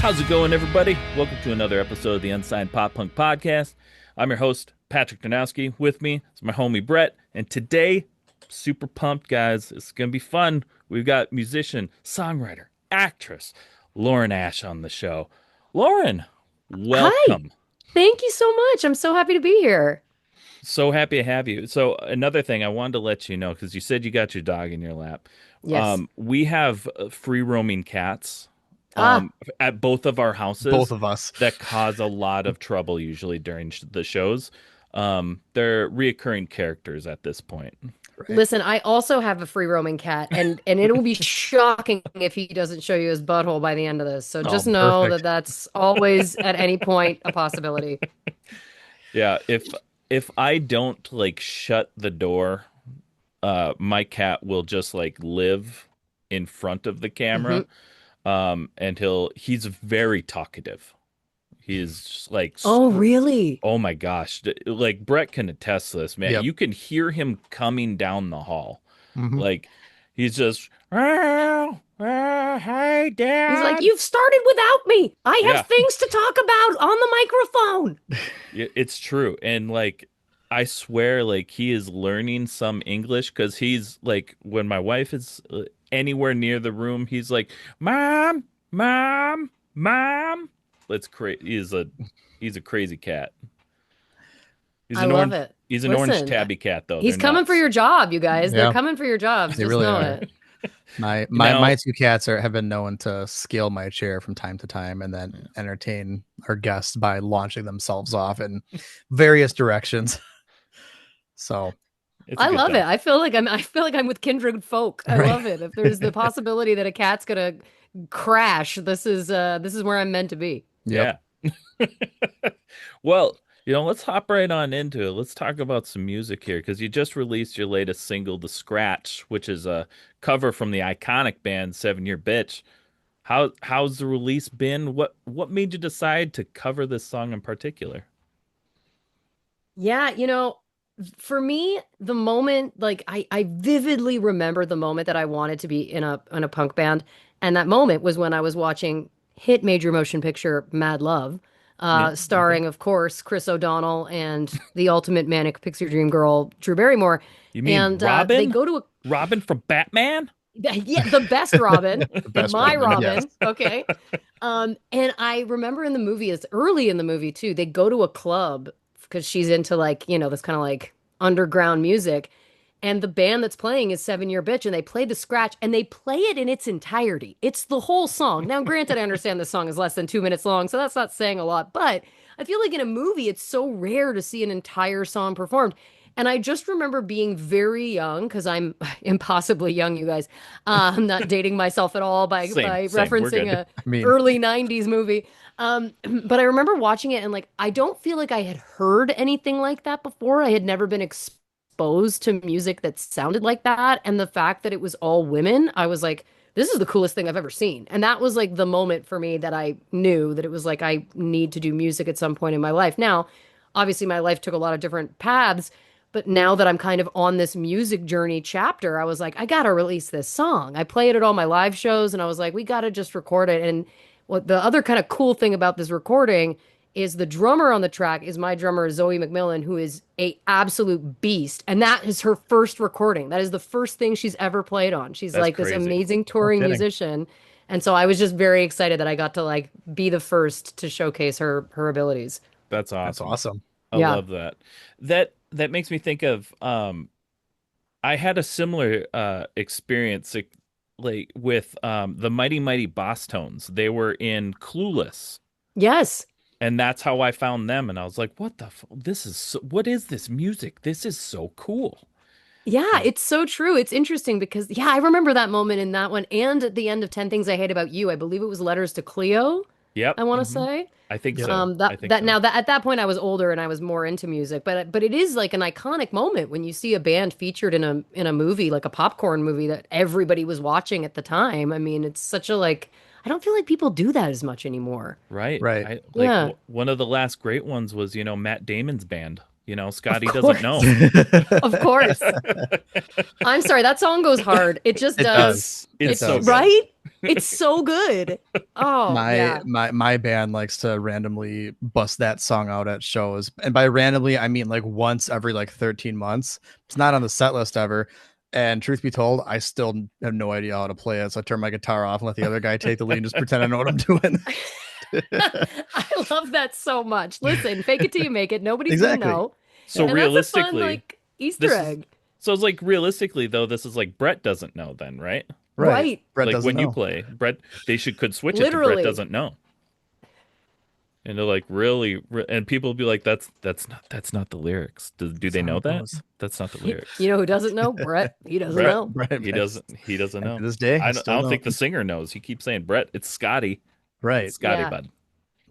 How's it going, everybody? Welcome to another episode of the Unsigned Pop Punk Podcast. I'm your host, Patrick Donowski. With me is my homie, Brett. And today, super pumped, guys. It's going to be fun. We've got musician, songwriter, actress, Lauren Ash on the show. Lauren, Hi, welcome. thank you so much. I'm so happy to be here. So happy to have you. So another thing I wanted to let you know, because you said you got your dog in your lap. Yes. We have free roaming cats Ah, at both of our houses Both of us. that cause a lot of trouble usually during the shows. They're reoccurring characters at this point. Right. listen, I also have a free roaming cat, and it will be shocking if he doesn't show you his butthole by the end of this. So Oh, just know that perfect. that's always at any point a possibility. Yeah, if I don't like shut the door, my cat will just like live in front of the camera. Mhm. And he's very talkative. He is just like Oh, really? oh my gosh. Like Brett can attest to this, man. Yep. You can hear him coming down the hall. Mhm. Like he's just, "Oh, hey, He's like, Dad." you've started without me. I Yeah, have things to talk about on the microphone. it's true. And like, I swear, like he is learning some English because he's like, when my wife is anywhere near the room, he's like, "Mom, mom, mom." It's crazy. He's a crazy cat. He's I an love orange. it. He's an orange Listen, tabby cat, though. he's They're coming for nuts. your job, you guys. They're Yeah, coming for your jobs. they Just really know are. it. Now, My two cats have been known to scale my chair from time to time and then entertain our guests by launching themselves off in various directions. So it's a I good love it. time. I feel like I'm with kindred folk. I right. love it. If there's the possibility that a cat's gonna crash, this is where I'm meant to be. Yep. Yeah. Well, let's hop right on into it. Let's talk about some music here because you just released your latest single, "The Scratch," which is a cover from the iconic band 7 Year Bitch. How's the release been? What made you decide to cover this song in particular? Yeah, for me, the moment, like I vividly remember the moment that I wanted to be in a punk band, and that moment was when I was watching hit major motion picture Mad Love, Yeah. Okay. starring, of course, Chris O'Donnell and the ultimate manic pixie dream girl, Drew Barrymore, You mean and they Robin? go to a Robin from Batman? yeah, the best Robin, The best my Robin, yes. Robin, okay. And I remember in the movie, it's early in the movie too, they go to a club because she's into like, this kind of like underground music. And the band that's playing is 7 Year Bitch, and they play the scratch and they play it in its entirety. It's the whole song. Now, granted, I understand the song is less than 2 minutes long, so that's not saying a lot, but I feel like in a movie, it's so rare to see an entire song performed. And I just remember being very young because I'm impossibly young, you guys. I'm not dating myself at all by Same, by same. We're referencing good. a I mean, early 90s movie. But I remember watching it and like I don't feel like I had heard anything like that before. I had never been exposed to music that sounded like that. And the fact that it was all women, I was like, this is the coolest thing I've ever seen. And that was like the moment for me that I knew that it was like I need to do music at some point in my life. Now, obviously my life took a lot of different paths, but now that I'm kind of on this music journey chapter, I was like, I gotta release this song. I play it at all my live shows, and I was like, we gotta just record it. And what the other kind of cool thing about this recording is the drummer on the track is my drummer Zoe McMillan, who is a absolute beast, and that is her first recording. That is the first thing she's ever played on. She's That's like this crazy. amazing no touring kidding. musician, and so I was just very excited that I got to like be the first to showcase her abilities. That's That's awesome. awesome. I Yeah. love that. That makes me think of I had a similar experience like with the Mighty Mighty Boss Tones. They were in Clueless, Yes. and that's how I found them. And I was like, "What the? This is what is this music? This is so cool." Yeah, Uh, it's so true. It's interesting because yeah, I remember that moment in that one and at the end of 10 Things I Hate About You. I believe it was Letters to Cleo, Yep. I want to say. I think Yep. so. I That think that so. now that at that point I was older and I was more into music, but it is like an iconic moment when you see a band featured in a movie like a popcorn movie that everybody was watching at the time. I mean, it's such a like I don't feel like people do that as much anymore. Right. Right. I like Yeah, one of the last great ones was, Matt Damon's band. of Scotty doesn't course. know. Of course. I'm sorry, that song goes hard. It just It does. does. It's It It's so does. good. right? It's so good. Oh, My yeah. my band likes to randomly bust that song out at shows. And by randomly, I mean like once every like 13 months. It's not on the set list ever. And truth be told, I still have no idea how to play it. So I turn my guitar off and let the other guy take the lead and just pretend I know what I'm doing. I love that so much. Listen, fake it till you make it. Nobody's gonna Exactly. know. So And that's a fun, realistically, like, Easter this is egg. so it's like realistically though, this is like Brett doesn't know then, right? Right. Right. Brett Like doesn't when you know. play, Brett, they should could switch it to Brett Literally. doesn't know. And they're like, really? And people will be like, that's not the lyrics. Do That's they how know it that? goes. That's not the You lyrics. know who doesn't know? Brett. He doesn't Brett, know. Brett, he Brett. doesn't And to know. this day, I I still don't think don't. the singer knows. He keeps saying Brett. It's Scotty. It's Right. Scotty, Yeah. bud.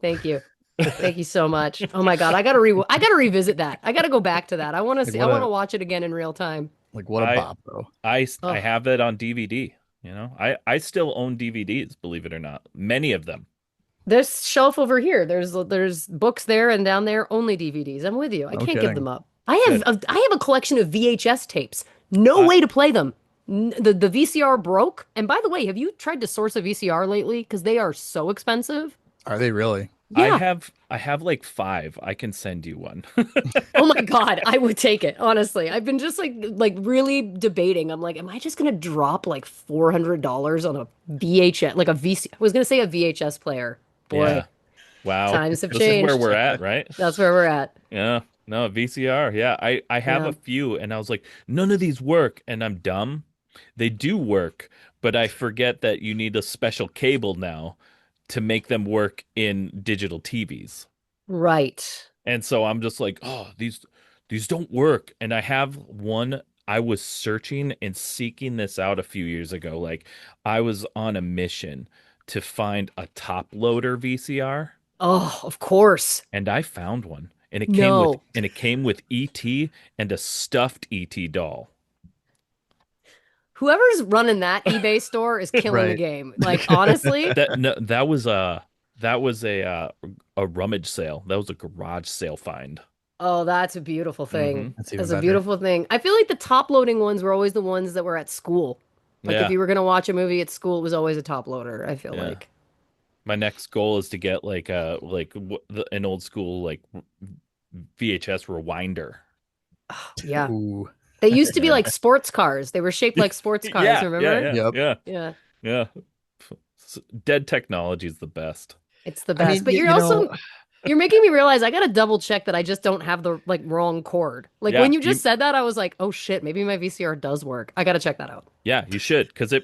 Thank you. Thank you so much. Oh my God. I gotta revisit that. I gotta go back to that. I want to Like see, I what want to a watch it again in real time. I bop though. I Oh, have that on DVD. I still own DVDs, believe it or not. Many of them. there's shelf over here. There's books there and down there, only DVDs. I'm with you. I No can't give them kidding. up. Good. I have a collection of VHS tapes. No I way to play them. The VCR broke. And by the way, have you tried to source a VCR lately? Because they are so expensive. Are they really? Yeah. I have like five. I can send you one. Oh my God, I would take it, honestly. I've been just like really debating. I'm like, am I just gonna drop like $400 on a VHS, like a VC? I was gonna say a VHS player. Boy, Yeah. Wow. times have This is where changed. we're at, right? That's where we're at. Yeah. No, VCR. Yeah. I have Yeah. a few and I was like, none of these work and I'm dumb. They do work, but I forget that you need a special cable now to make them work in digital TVs. Right. And so I'm just like, oh, these don't work. And I have one. I was searching and seeking this out a few years ago. Like I was on a mission to find a top loader VCR, Oh, of course. and I found one. No. And it came with ET and a stuffed ET doll. Whoever's running that eBay store is killing the Right. game. Like, honestly. That no, that was a rummage sale. That was a garage sale find. Oh, that's a beautiful thing. Hmm. That's even That's a better. beautiful thing. I feel like the top loading ones were always the ones that were at school. Like if Yeah, you were gonna watch a movie at school, it was always a top loader, I feel yeah. like. My next goal is to get like an old school like VHS rewinder. Yeah. Ooh. They used to be like sports cars. They were shaped like sports cars, Yeah, yeah, remember? yeah, Yep. yeah, Yeah. yeah. Dead technology is the best. It's the I best. mean, But you're making me realize I gotta double check that I just don't have the like wrong cord. Like Yeah, when you just said that, I was like, oh shit, maybe my VCR does work. I gotta check that out. you should because it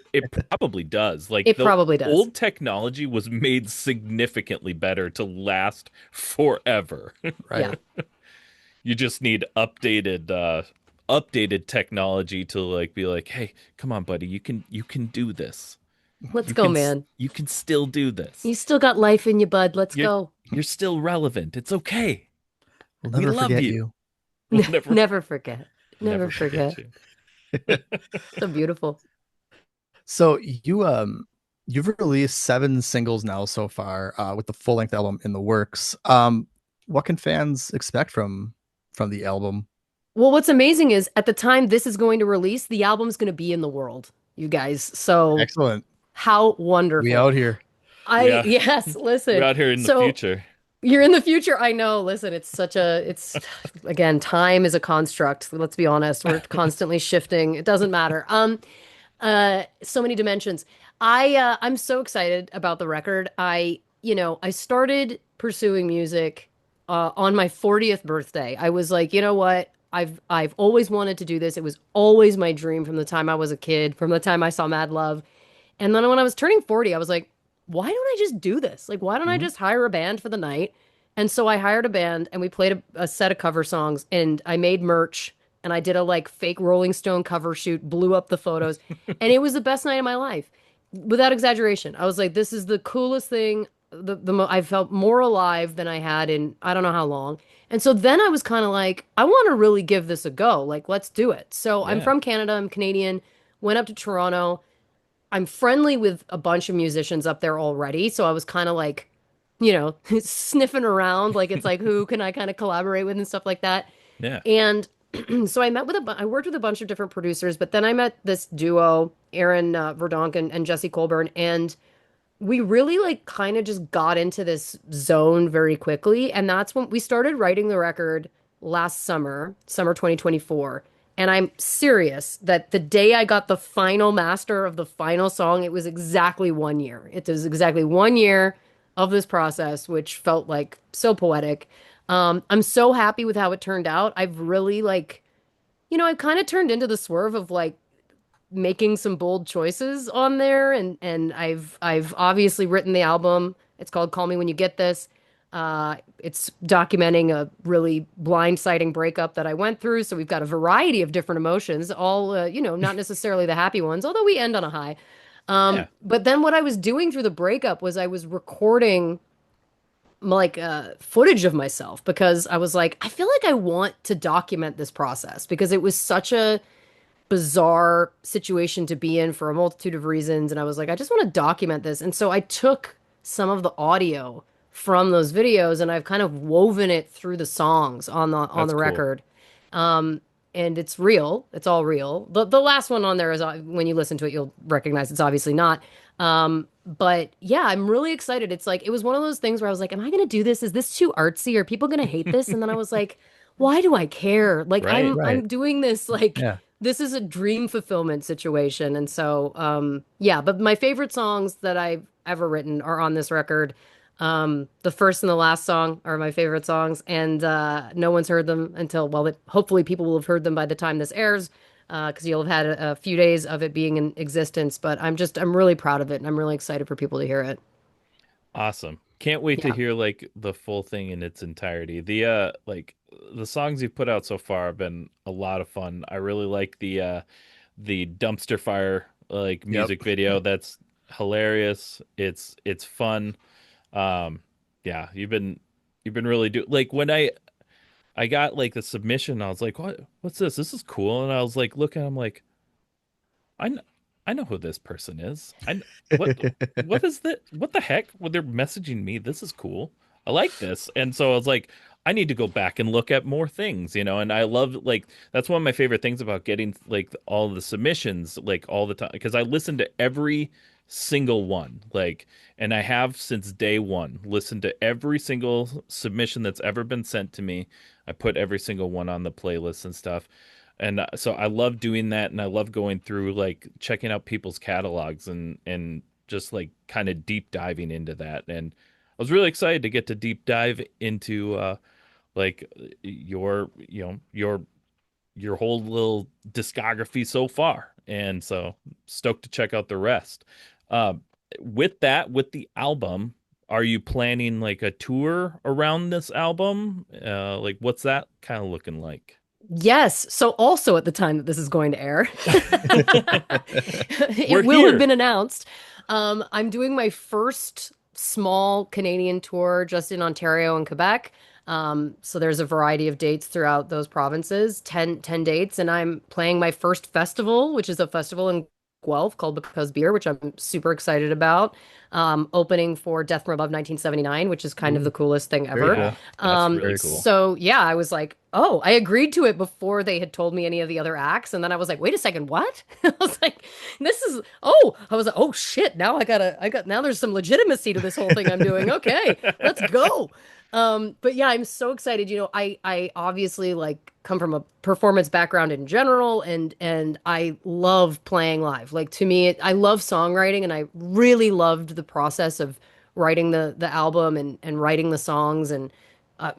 probably does. Like It the probably does. old technology was made significantly better to last forever. Yeah. Right. You just need updated technology to like be like, hey, come on, buddy, you can do this. Let's go, man. You can still do this. You still got life in you, bud. Let's You're go. you're still relevant. It's okay. We'll We never love forget you. you. We'll never Never forget. Never never forget. forget you. So beautiful. So you've released 7 singles now so far, with the full length album in the works. What can fans expect from the album? Well, what's amazing is at the time this is going to release, the album's going to be in the world, you guys. So Excellent. how We wonderful. out here. We are Yes, we're listen. out here in the So future. you're in the future. I know. Listen, it's again, time is a construct. Let's be honest. We're constantly shifting. It doesn't matter. So many dimensions. I'm so excited about the record. I started pursuing music on my 40th birthday. I was like, you know what? I've always wanted to do this. It was always my dream from the time I was a kid, from the time I saw Mad Love. And then when I was turning 40, I was like, why don't I just do this? Like, why don't I Mhm. just hire a band for the night? And so I hired a band and we played a set of cover songs and I made merch and I did a like fake Rolling Stone cover shoot, blew up the photos, and it was the best night of my life. Without exaggeration. I was like, this is the coolest thing. I felt more alive than I had in I don't know how long. And so then I was kind of like, I want to really give this a go. Like, let's do it. So I'm Yeah. from Canada, I'm Canadian, went up to Toronto. I'm friendly with a bunch of musicians up there already. So I was kind of like, sniffing around. Like, it's like, who can I kind of collaborate with and stuff like that. Yeah. And so I worked with a bunch of different producers, but then I met this duo Aaron Verdonk and Jesse Colburn, and we really like kind of just got into this zone very quickly. And that's when we started writing the record last summer, summer 2024. And I'm serious that the day I got the final master of the final song, it was exactly 1 year. It was exactly 1 year of this process, which felt like so poetic. I'm so happy with how it turned out. I've really like, I've kind of turned into the Swerve of like making some bold choices on there, and I've obviously written the album. It's called Call Me When You Get This. It's documenting a really blindsiding breakup that I went through. So we've got a variety of different emotions, all not necessarily the happy ones, although we end on a high. Yeah. But then what I was doing through the breakup was I was recording like footage of myself because I was like, I feel like I want to document this process because it was such a bizarre situation to be in for a multitude of reasons. And I was like, I just want to document this. And so I took some of the audio from those videos and I've kind of woven it through the songs on That's the cool. record. And it's real. It's all real. The last one on there is when you listen to it, you'll recognize it's obviously not. But yeah, I'm really excited. It's like it was one of those things where I was like, am I going to do this? Is this too artsy? Are people going to hate this? And then I was like, why do I care? Like Right. I'm Right. doing this like Yeah. this is a dream fulfillment situation. And so yeah, but my favorite songs that I've ever written are on this record. The first and the last song are my favorite songs, and no one's heard them until, well, hopefully people will have heard them by the time this airs, because you'll have had a few days of it being in existence. But I'm really proud of it, and I'm really excited for people to hear it. Awesome. Can't wait to Yeah. hear like the full thing in its entirety. The songs you've put out so far have been a lot of fun. I really like the dumpster fire like Yep. music video. That's hilarious. It's fun. Um yeah, you've been really do like when I got like the submission, I was like, what's this? This is cool. And I was like looking, I'm like, I know, I know who this person is. What is that? What the heck? Well, they're messaging me. This is cool. I like this. And so I was like, I need to go back and look at more things, and I love like that's one of my favorite things about getting like all the submissions like all the time because I listen to every single one like and I have since day one listened to every single submission that's ever been sent to me. I put every single one on the playlist and stuff. And so I love doing that, and I love going through like checking out people's catalogs and just like kind of deep diving into that. And I was really excited to get to deep dive into like your whole little discography so far. And so stoked to check out the rest. Um, with that, with the album, are you planning like a tour around this album? Like what's that kind of looking like? Yes. So also at the time that this is going to air, We're it will have here. been announced. I'm doing my first small Canadian tour just in Ontario and Quebec. So there's a variety of dates throughout those provinces, 10 dates, and I'm playing my first festival, which is a festival in Guelph called Because Beer, which I'm super excited about. Opening for Death from Above 1979, which is kind of the Ooh, coolest thing very ever. Yeah, cool. that's really Very cool. cool. So yeah, I was like, oh, I agreed to it before they had told me any of the other acts, and then I was like, wait a second, what? I was like, I was like, oh shit, now now there's some legitimacy to this whole thing I'm doing. Okay, let's go. But yeah, I'm so excited. I obviously like come from a performance background in general, and I love playing live. Like to me, I love songwriting, and I really loved the process of writing the album and writing the songs, and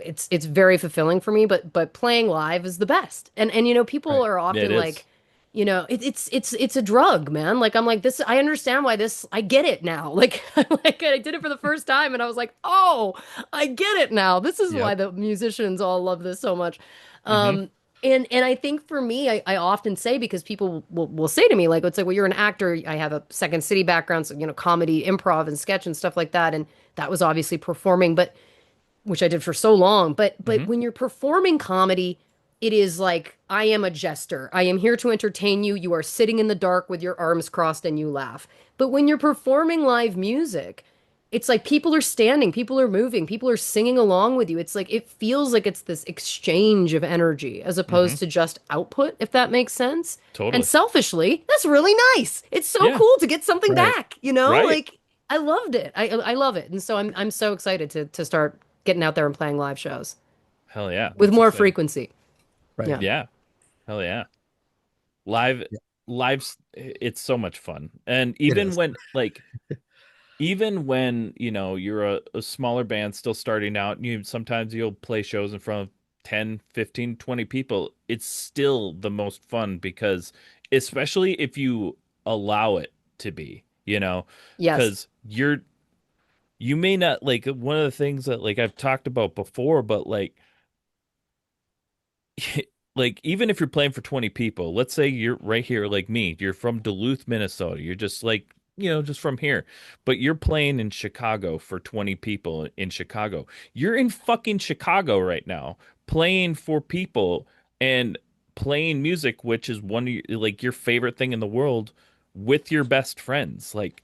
it's very fulfilling for me. But playing live is the best. And people Right. are Yeah, it often is. like, it's a drug, man. Like I'm like this. I understand why this. I get it now. Like like I did it for the first time, and I was like, oh, I get it now. This is why Yep. the musicians all love this so much. Hmm. And I think for me, I often say because people will say to me like, it's like, well, you're an actor. I have a Second City background, so comedy, improv, and sketch and stuff like that, and that was obviously performing, but which I did for so long. But Hmm. when you're performing comedy, it is like I am a jester. I am here to entertain you. You are sitting in the dark with your arms crossed and you laugh. But when you're performing live music, it's like people are standing, people are moving, people are singing along with you. It's like it feels like it's this exchange of energy as Hmm. opposed to just output, if that makes sense. And Totally. selfishly, that's really nice. It's so Yeah. cool to get something Right. back, you know? Right. Like I loved it. I love it. And so I'm so excited to start getting out there and playing live shows Hell yeah. with That's more exciting. frequency. Right. Yeah. Yeah. Hell yeah. Live, Yeah, it's so much fun. And it is. even when, you're a smaller band still starting out, you sometimes you'll play shows in front of 10, 15, 20 people. It's still the most fun because especially if you allow it to be, Yes. because you may not like one of the things that like I've talked about before, but like even if you're playing for 20 people, let's say you're right here like me, you're from Duluth, Minnesota. You're just like, just from here. But you're playing in Chicago for 20 people in Chicago. You're in fucking Chicago right now, playing for people and playing music which is one of like your favorite thing in the world with your best friends. Like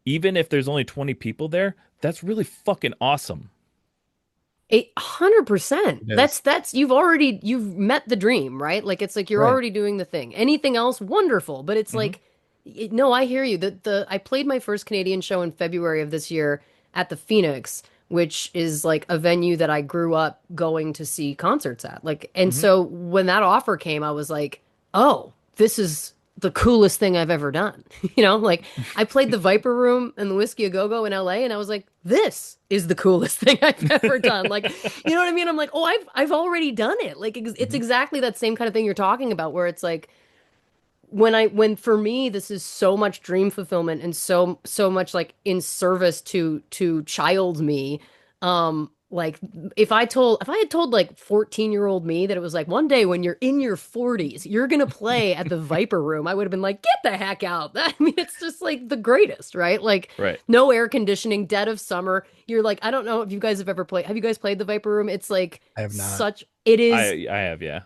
even if there's only 20 people there, that's really fucking awesome. 100%. It is. That's you've met the dream, right? Like it's like you're Right. already doing the thing. Anything else, wonderful. But it's Hmm. like, no, I hear you. The I played my first Canadian show in February of this year at the Phoenix, which is like a venue that I grew up going to see concerts at. Like, and Hmm. so when that offer came, I was like, oh, this is the coolest thing I've ever done. Like I played the Viper Room and the Whiskey A Go Go in LA, and I was like, this is the coolest thing I've ever done. Like, you know what I mean? I'm like, oh, I've already done it. Like, it's Mhm. exactly that same kind of thing you're talking about, where it's like when for me this is so much dream fulfillment and so much like in service to child me. Like if I had told like 14-year-old me that it was like one day when you're in your 40s you're gonna play at the Viper Room, I would have been like, get the heck out. I mean, it's just like the greatest, right? Like Right. no air conditioning, dead of summer. You're like, I don't know if you guys have ever played. Have you guys played the Viper Room? It's like I have not. such it is. I have, yeah.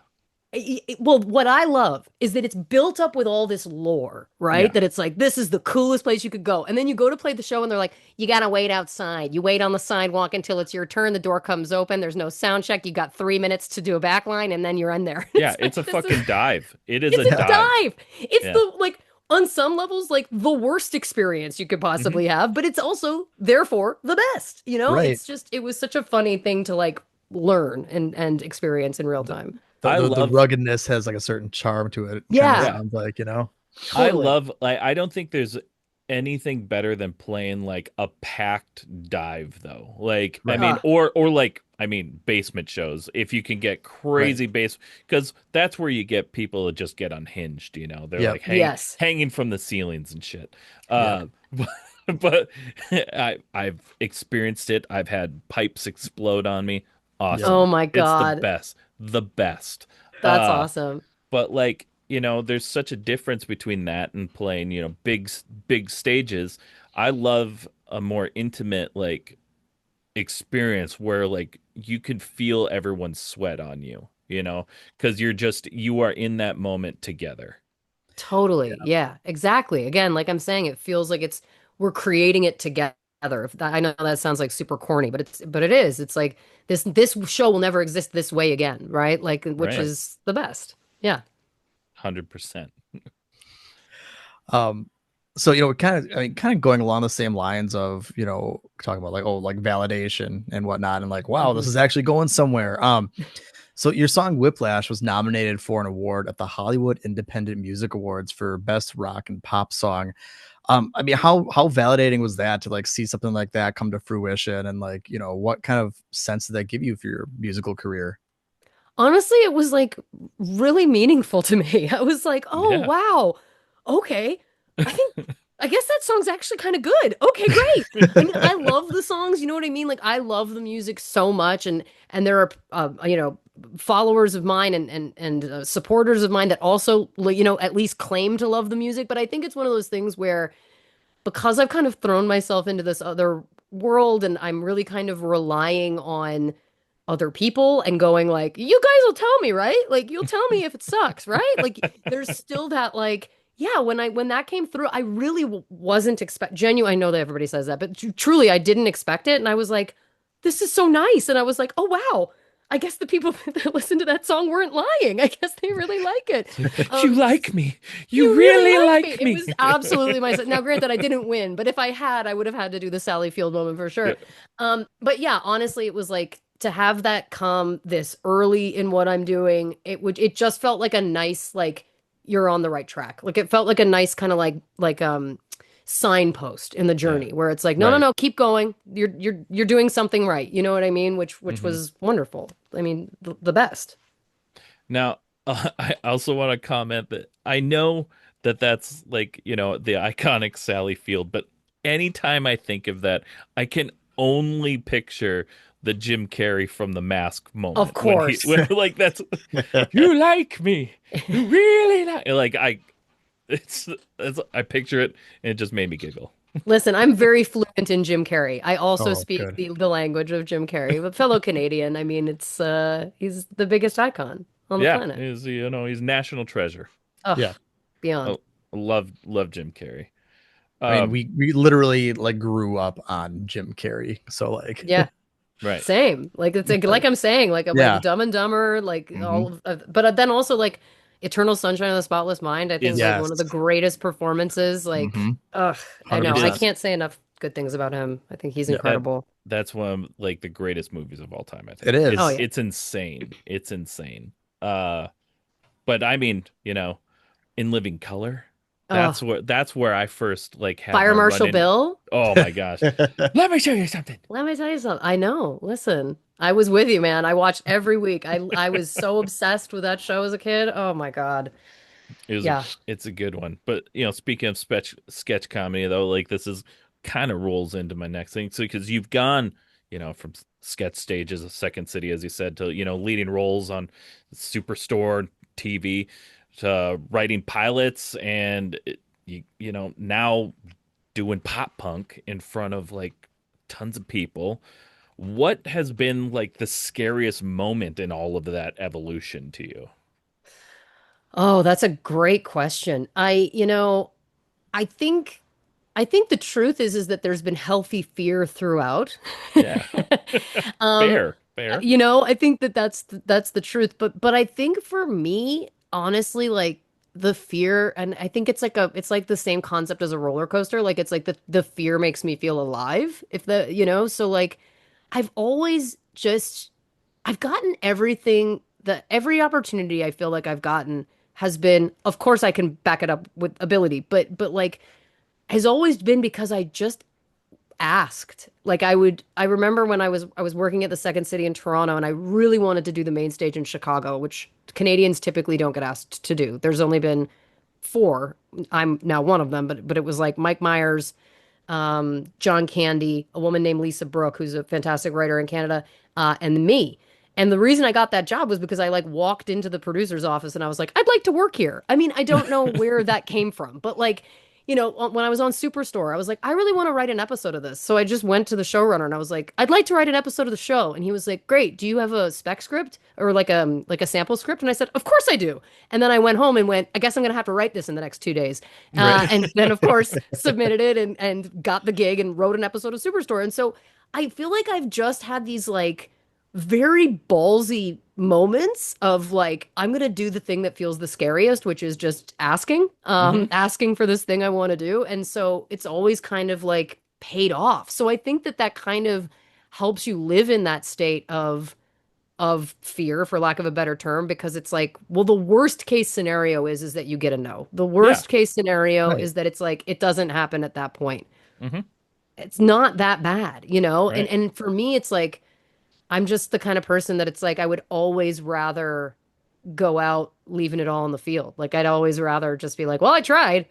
Well, what I love is that it's built up with all this lore, right? Yeah. That it's like, this is the coolest place you could go. And then you go to play the show and they're like, you got to wait outside. You wait on the sidewalk until it's your turn. The door comes open. There's no sound check. You got 3 minutes to do a back line and then you're in there. Yeah, It's it's a like, this is, fucking dive. It is a it's a Yeah. dive. dive. It's Yeah. the, like, on some levels, like the worst experience you could Hmm. possibly have, but it's also, therefore, the best. Right. It's just, it was such a funny thing to like learn and experience in real The, time. I the love ruggedness has like a certain charm to it. Kind of Yeah, yeah. sounds like, you know. I totally. love like I don't think there's anything better than playing like a packed dive though. Like I Right. mean or like I mean basement shows if you can get Right. crazy bass because that's where you get people that just get unhinged, They're Yep. like Yes. hanging from the ceilings and shit. Yeah. But I've experienced it. I've had pipes explode on me. Yep. Oh Awesome. my It's the God. best. The best. That's Uh awesome. but like, there's such a difference between that and playing, big stages. I love a more intimate like experience where like you can feel everyone's sweat on you, because you are in that moment together. Totally. Yeah, exactly. Again, like I'm saying, it feels like we're creating it together. I know that sounds like super corny, but it is. It's like this show will never exist this way again, right? Like which Right. Right. is the best. Yeah. 100%. Um, so kind of, I mean, kind of going along the same lines of, talking about like, oh, like validation and whatnot, and like, wow, this Hmm. is actually going somewhere. So your song Whiplash was nominated for an award at the Hollywood Independent Music Awards for Best Rock and Pop Song. I mean, how validating was that to like see something like that come to fruition, and like, what kind of sense did that give you for your musical career? Honestly, it was like really meaningful to me. I was like, oh, Yeah. wow. Okay. I think, I guess that song's actually kind of good. Okay, great. I mean, I love the songs, you know what I mean? Like I love the music so much and there are followers of mine and supporters of mine that also at least claim to love the music, but I think it's one of those things where because I've kind of thrown myself into this other world and I'm really kind of relying on other people and going like, you guys will tell me, right? Like you'll tell me if it sucks, right? Like there's still that like yeah, when that came through, I really wasn't expect genuine. I know that everybody says that, but truly, I didn't expect it, and I was like, "This is so nice," and I was like, "Oh wow." I guess the people that listened to that song weren't lying. I guess they really like it. It's like, you Um, like me. You you really really like me. like It me. was absolutely my now. Granted, I didn't win, but if I had, I would have had to do the Sally Field moment for Yeah. sure. But yeah, honestly, it was like to have that come this early in what I'm doing. It just felt like a nice like you're on the right track. Like it felt like a nice kind of like signpost in the Yeah. journey where it's like no no Right. no keep going. You're doing something right. You know what I mean? Which Hmm. was wonderful. I mean the best. Now, I also want to comment that I know that that's like, the iconic Sally Field, but anytime I think of that, I can only picture the Jim Carrey from The Mask Of moment when he, course. when like that's, you like me, you really like it's I picture it and it just made me giggle. Listen, I'm very fluent in Jim Carrey. I also Oh, speak good. the language of Jim Carrey, but fellow Canadian. I mean, it's he's the biggest icon on the Yeah, planet. he's national treasure. Yeah. Ugh, beyond. I love Jim Carrey. I mean, Um, we literally like grew up on Jim Carrey. So like Yeah, right. same. Like it's like I'm saying, like yeah. Dumb and Dumber, like Hmm. all but then also like Eternal Sunshine of the Spotless Mind. I think Is like one of the Yes. greatest performances. Like, Hmm. ugh, I know. I 100%. is can't say enough good things about him. I think he's Yeah. that incredible. that's one of like the greatest movies of all time, I It think. Oh It's is. yeah. it's insane. It's insane. Uh but I mean, in Living Color, Oh, that's where I first like had Fire my run Marshal in. Bill. Oh my gosh. Let me show you something. Let me tell you something. I know. Listen, I was with you, man. I watched every week. I was so obsessed with that show as a kid. Oh my God. It was a Yeah. it's a good one. But speaking of sketch comedy though, like this is kind of rolls into my next thing. So because you've gone, from sketch stages of Second City, as you said, to leading roles on Superstore TV, to writing pilots, and now doing pop punk in front of like tons of people. What has been like the scariest moment in all of that evolution to you? Oh, that's a great question. I think the truth is that there's been healthy fear throughout. Yeah. Um, Fair, fair. I think that that's the truth. But I think for me, honestly, like the fear, and I think it's like the same concept as a roller coaster. Like it's like the fear makes me feel alive. If the so like I've always just I've gotten everything that every opportunity I feel like I've gotten has been, of course I can back it up with ability, but like has always been because I just asked. Like I remember when I was working at the Second City in Toronto and I really wanted to do the main stage in Chicago, which Canadians typically don't get asked to do. There's only been four. I'm now one of them, but it was like Mike Myers, John Candy, a woman named Lisa Brooke, who's a fantastic writer in Canada, and me. And the reason I got that job was because I like walked into the producer's office and I was like, I'd like to work here. I mean, I don't know where that came from, but like, when I was on Superstore, I was like, I really want to write an episode of this. So I just went to the showrunner and I was like, I'd like to write an episode of the show. And he was like, Great. Do you have a spec script or like a sample script? And I said, Of course I do. And then I went home and went, I guess I'm gonna have to write this in the next 2 days. Right. And then of course submitted it and got the gig and wrote an episode of Superstore. And so I feel like I've just had these like very ballsy moments of like I'm gonna do the thing that feels the scariest, which is just asking, Hmm. asking for this thing I want to do, and so it's always kind of like paid off. So I think that that kind of helps you live in that state of fear, for lack of a better term, because it's like, well, the worst case scenario is that you get a no. The Yeah. worst case scenario Right. is that it's like it doesn't happen at that point. Hmm. It's not that bad, Right. and for me, it's like I'm just the kind of person that it's like I would always rather go out leaving it all on the field. Like I'd always rather just be like, well, I tried.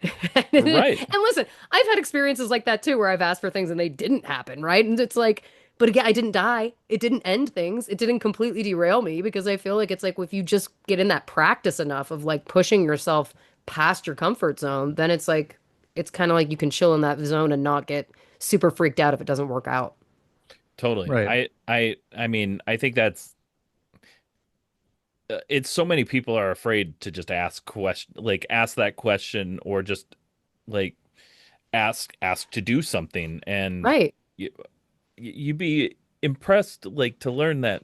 And Right. listen, I've had experiences like that too, where I've asked for things and they didn't happen, right? And it's like, but again, I didn't die. It didn't end things. It didn't completely derail me because I feel like it's like if you just get in that practice enough of like pushing yourself past your comfort zone, then it's like it's kind of like you can chill in that zone and not get super freaked out if it doesn't work out. Totally. Right. I mean, I think that's it's so many people are afraid to just ask that question, or just like ask to do something, and Right. you, you'd be impressed like to learn that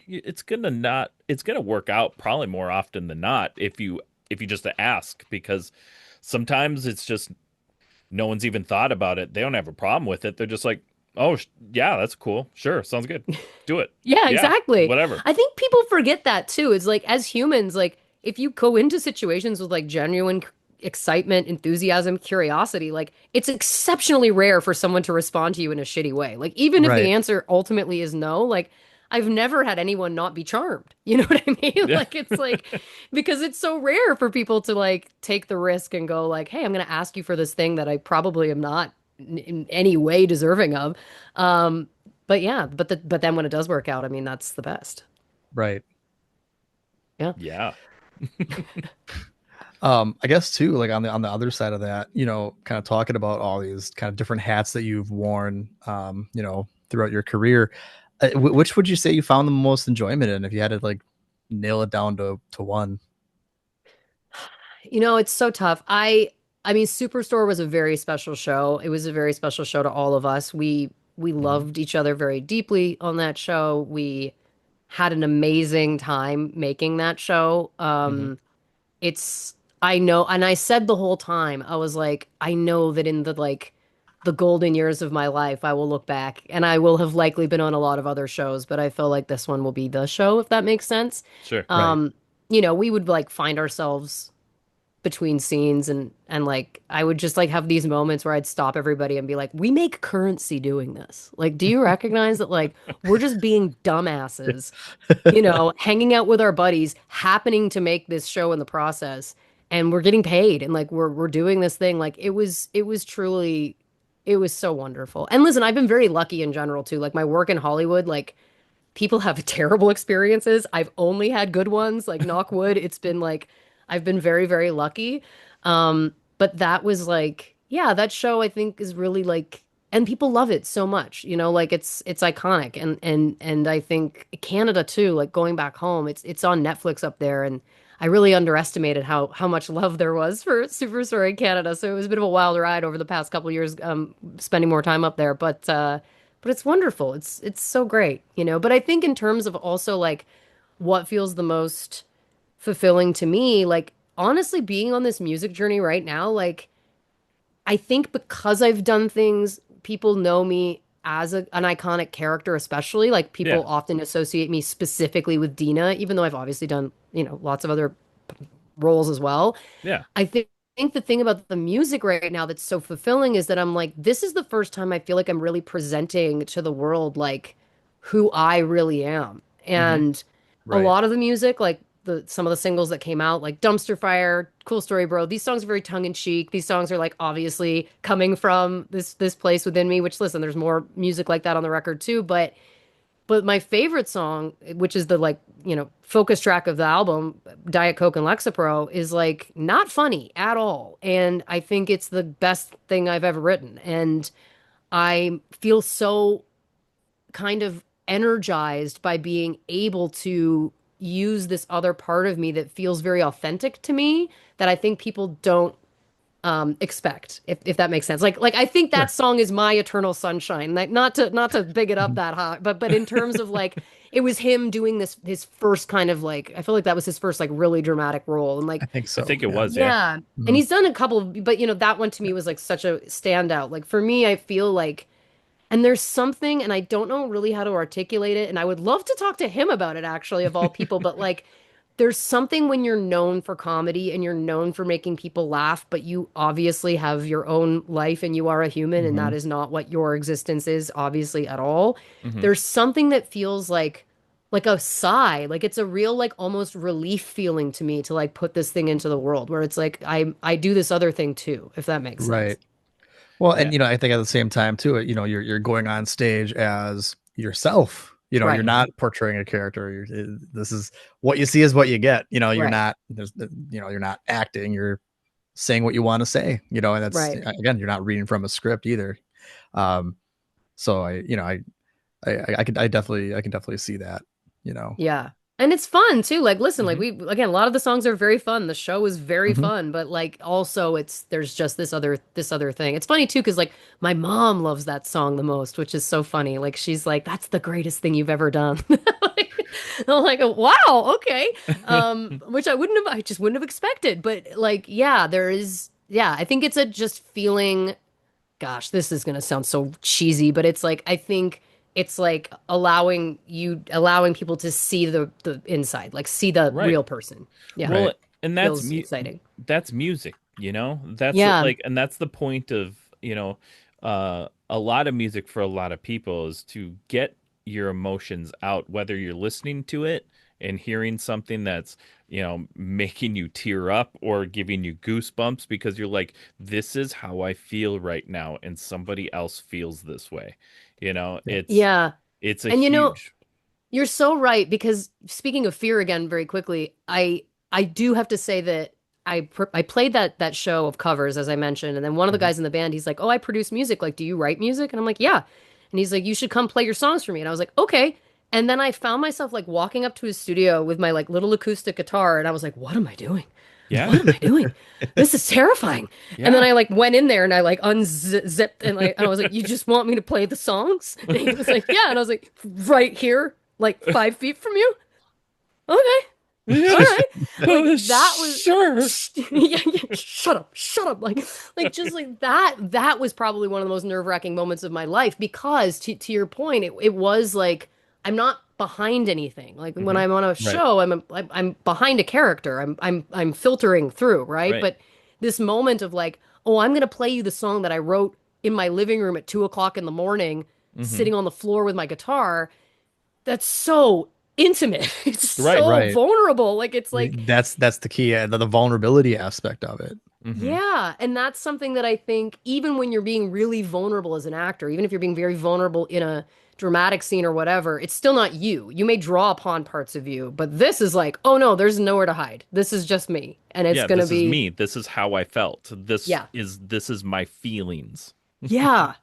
it's gonna work out probably more often than not if you just ask, because sometimes it's just no one's even thought about it. They don't have a problem with it. They're just like, oh yeah, that's cool, sure, sounds good, do it, Yeah, yeah, exactly. whatever. I think people forget that too. It's like as humans, like if you go into situations with like genuine excitement, enthusiasm, curiosity, like it's exceptionally rare for someone to respond to you in a shitty way. Like even if the Right. answer ultimately is no, like I've never had anyone not be charmed. You know what I mean? Yeah. Like it's like because it's so rare for people to like take the risk and go like, "Hey, I'm going to ask you for this thing that I probably am not in any way deserving of." Um, but yeah, but then when it does work out, I mean, that's the best. Right. Yeah. Yeah. I guess too, like on the other side of that, kind of talking about all these kind of different hats that you've worn, throughout your career, which would you say you found the most enjoyment in, if you had to like nail it down to one? You know, it's so tough. I mean, Superstore was a very special show. It was a very special show to all of us. We Hmm. loved each other very deeply on that show. We had an amazing time making that show. Hmm. It's I know, and I said the whole time, I was like, I know that in the like the golden years of my life, I will look back and I will have likely been on a lot of other shows, but I feel like this one will be the show, if that makes sense. Sure. Right. Um, we would like find ourselves between scenes and like I would just like have these moments where I'd stop everybody and be like, "We make currency doing this. Like, do you recognize that like we're just being dumbasses, hanging out with our buddies, happening to make this show in the process, and we're getting paid and like we're doing this thing." Like it was truly it was so wonderful. And listen, I've been very lucky in general too. Like my work in Hollywood, like people have terrible experiences. I've only had good ones, like knock wood. It's been like I've been very, very lucky. But that was like, yeah, that show I think is really like and people love it so much, like it's iconic and I think Canada too, like going back home, it's on Netflix up there and I really underestimated how much love there was for Superstore in Canada. So it was a bit of a wild ride over the past couple of years, spending more time up there. But it's wonderful. It's so great. But I think in terms of also like what feels the most fulfilling to me, like honestly being on this music journey right now, like I think because I've done things, people know me as an iconic character, especially like Yeah. people often associate me specifically with Dina, even though I've obviously done, lots of other roles as well. Yeah. I think the thing about the music right now that's so fulfilling is that I'm like, this is the first time I feel like I'm really presenting to the world like who I really am. Hmm. And a Right. lot of the music, like some of the singles that came out, like Dumpster Fire, Cool Story Bro, these songs are very tongue in cheek. These songs are like obviously coming from this place within me, which listen, there's more music like that on the record too, but my favorite song, which is the like, focus track of the album, Diet Coke and Lexapro, is like not funny at all. And I think it's the best thing I've ever written. And I feel so kind of energized by being able to use this other part of me that feels very authentic to me that I think people don't expect if that makes sense like I think that Sure. song is my eternal sunshine like not to big it up that high but in terms of like it was him doing this his first kind of like I feel like that was his first like really dramatic role and I like think I so. think it Yeah. was, yeah. yeah and Mhm. he's done a couple but that one to me was like such a standout like for me I feel like and there's something, and I don't know really how to articulate it, and I would love to talk to him about it actually, of all people, but like there's something when you're known for comedy and you're known for making people laugh, but you obviously have your own life and you are a human, and that Mhm. is not what your existence is, obviously, at all. Hmm. There's something that feels like a sigh, like it's a real like almost relief feeling to me to like put this thing into the world where it's like I do this other thing too, if that makes sense. Right. Well, and Yeah. I think at the same time too, you're going on stage as yourself. You're Right, not portraying a character. This is what you see is what you get. You're right, not you're not acting. You're saying what you want to say. And that's right. again, you're not reading from a script either. Um, so I can definitely see that. Yeah. And it's fun too. Like, listen, like Hmm. we again, a lot of the songs are very fun. The show is very Hmm. fun, but like also there's just this other thing. It's funny too, because like my mom loves that song the most, which is so funny. Like she's like, that's the greatest thing you've ever done. I'm like, wow, okay. Which I just wouldn't have expected. But like, yeah, I think it's a just feeling gosh, this is gonna sound so cheesy, but it's like I think it's like allowing people to see the inside, like see the Right. real person. Yeah, Well, Right. and feels exciting. that's music, you know? That's Yeah, like, and that's the point of, a lot of music for a lot of people is to get your emotions out, whether you're listening to it and hearing something that's, making you tear up or giving you goosebumps because you're like, this is how I feel right now, and somebody else feels this way. You know, Yep. yeah. it's a And huge, you're so right because speaking of fear again very quickly, I do have to say that I played that show of covers as I mentioned, and then one of the Mhm. guys in the band, he's like, "Oh, I produce music. Like, do you write music?" And I'm like, "Yeah." And he's like, "You should come play your songs for me." And I was like, "Okay." And then I found myself like walking up to his studio with my like little acoustic guitar, and I was like, "What am I doing? Yeah, What am I doing? This is terrifying." And then yeah. I like went in there and I like unzipped and I was like, "You just want me to play the songs?" And he was like, "Yeah." And I was like, "Right here, like 5 feet from you? Okay, all Yeah, right." Like that was, sure. yeah, yeah. Shut up. Like just like that. That was probably one of the most nerve-wracking moments of my life because to your point, it was like I'm not behind anything. Like when Hmm. I'm on a Right. show, I'm behind a character. I'm filtering through, right? Right. But this moment of like, oh, I'm gonna play you the song that I wrote in my living room at 2 o'clock in the morning, Hmm. sitting on the floor with my guitar. That's so intimate. It's Right. so Right. vulnerable. Like it's like That's the key, the vulnerability aspect of it. Hmm. yeah, and that's something that I think even when you're being really vulnerable as an actor, even if you're being very vulnerable in a dramatic scene or whatever, it's still not you. You may draw upon parts of you, but this is like, oh no, there's nowhere to hide. This is just me. And it's Yeah, gonna this is be me. This is how I felt. yeah. This is my feelings. Yeah.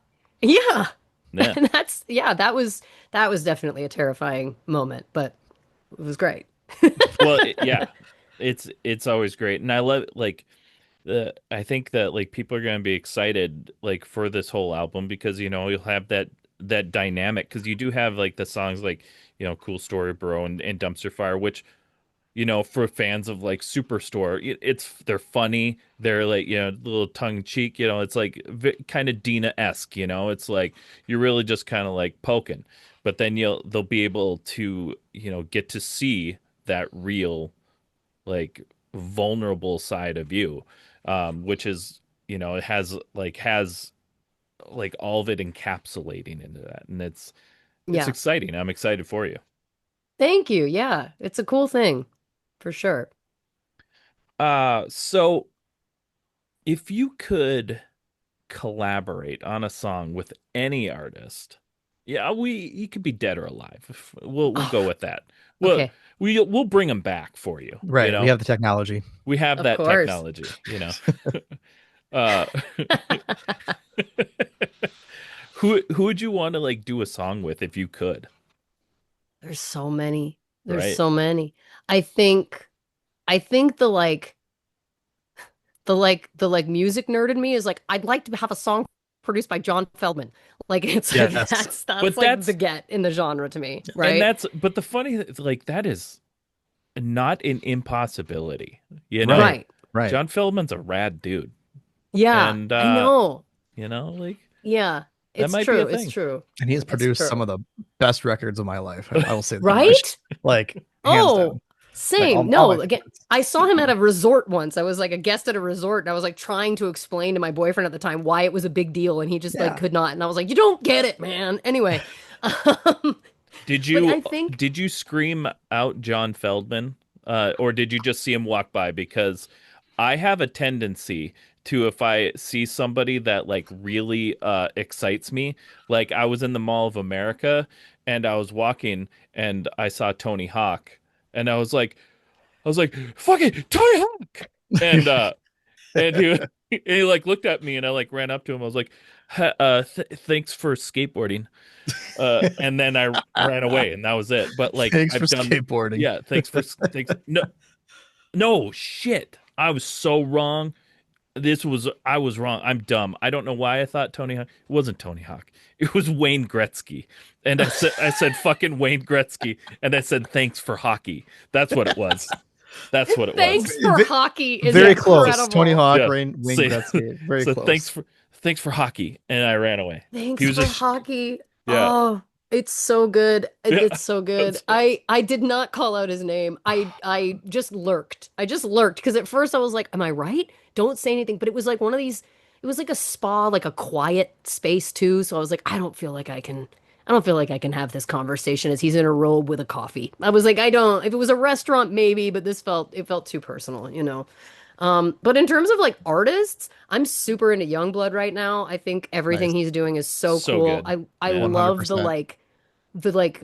Yeah. Yeah. And that was definitely a terrifying moment, but it was great. Well, yeah. It's always great. And I love like I think that like people are going to be excited like for this whole album because you'll have that dynamic because you do have like the songs like Cool Story Bro and Dumpster Fire, which for fans of like Superstore, they're funny. They're like, a little tongue cheek, it's like kind of Dina-esque, it's like you're really just kind of like poking. But then they'll be able to, get to see that real, like vulnerable side of you, which is, it has like all of it encapsulating into that. And it's Yeah. exciting. I'm excited for you. Thank you. Yeah. It's a cool thing for sure. So if you could collaborate on a song with any artist, yeah, he could be dead or alive. We'll Oh, go with that. We'll okay. we'll bring him back for you. Right. We have the technology. We have Of that course. technology. Uh, who would you want to like do a song with if you could? There's so many. There's Right? so many. I think I think the music nerd in me is like I'd like to have a song produced by John Feldman. Like it's like Yes. that's But like the get in the genre to me, and right? that's but the funny like that is not an impossibility. You know, Right. Right. Right. John Feldman's a rad dude, Yeah, and I know. like Yeah. that It's might be a true. It's thing. true. And he has It's produced some true. of the best records of my life. I will say that much. Right? Like hands Oh, down. Like same. all my No, again, favorites. I saw him at a resort once. I was like a guest at a resort, and I was like trying to explain to my boyfriend at the time why it was a big deal, and he just like Yeah. could not. And I was like, "You don't get it, man." Anyway, um, Did but you I think, did you scream out John Feldman, or did you just see him walk by? Because I have a tendency to, if I see somebody that like really excites me, like I was in the Mall of America and I was walking and I saw Tony Hawk and I was like, fuck it, Tony Hawk, and And he like looked at me, and I like ran up to him. I was like, Thanks for skateboarding." And then I ran away, and that was it. But like Thanks for I've done, skateboarding. yeah, thanks. No, no shit. I was so wrong. I was wrong. I'm dumb. I don't know why I thought Tony Hawk. It wasn't Tony Hawk. It was Wayne Gretzky. And I said fucking Wayne Gretzky, and I said thanks for hockey. That's what it was. That's what it was. Thanks for hockey is Very close. Tony incredible. Hawk, Yeah. Wayne See, Gretzky. Very so close. thanks for hockey, and I ran away. He Thanks was for just hockey. yeah Oh, it's so good. yeah. It's so good. That's- I did not call out his name. I just lurked. I just lurked because at first I was like, "Am I right? Don't say anything." But it was like one of these. It was like a spa, like a quiet space too. So I was like, I don't feel like I can. I don't feel like I can have this conversation as he's in a robe with a coffee. I was like, I don't. If it was a restaurant, maybe, but it felt too personal, you know. But in terms of like artists, I'm super into Youngblood right now. I think everything Nice. he's doing is so so cool. good. I Yeah. love 100%. the like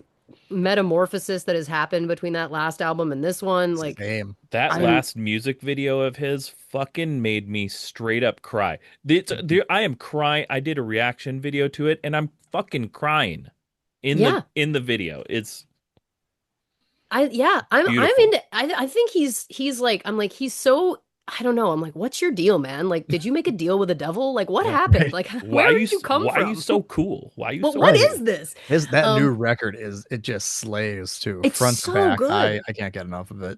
metamorphosis that has happened between that last album and this one. Like Same. That Same. I'm last music video of his fucking made me straight up cry. I am crying. I did a reaction video to it, and I'm fucking crying yeah. in the video. It's I'm beautiful. into I think he's like I'm like he's so I don't know. I'm like, what's your deal, man? Like, did you make a deal with the devil? Like, what Yeah. happened? Like, where did you come Why are you from? so cool? Why are you But so what Right. cool? is this? His that new Um, record is it just slays too, it's front to so back. good. I can't get enough of it.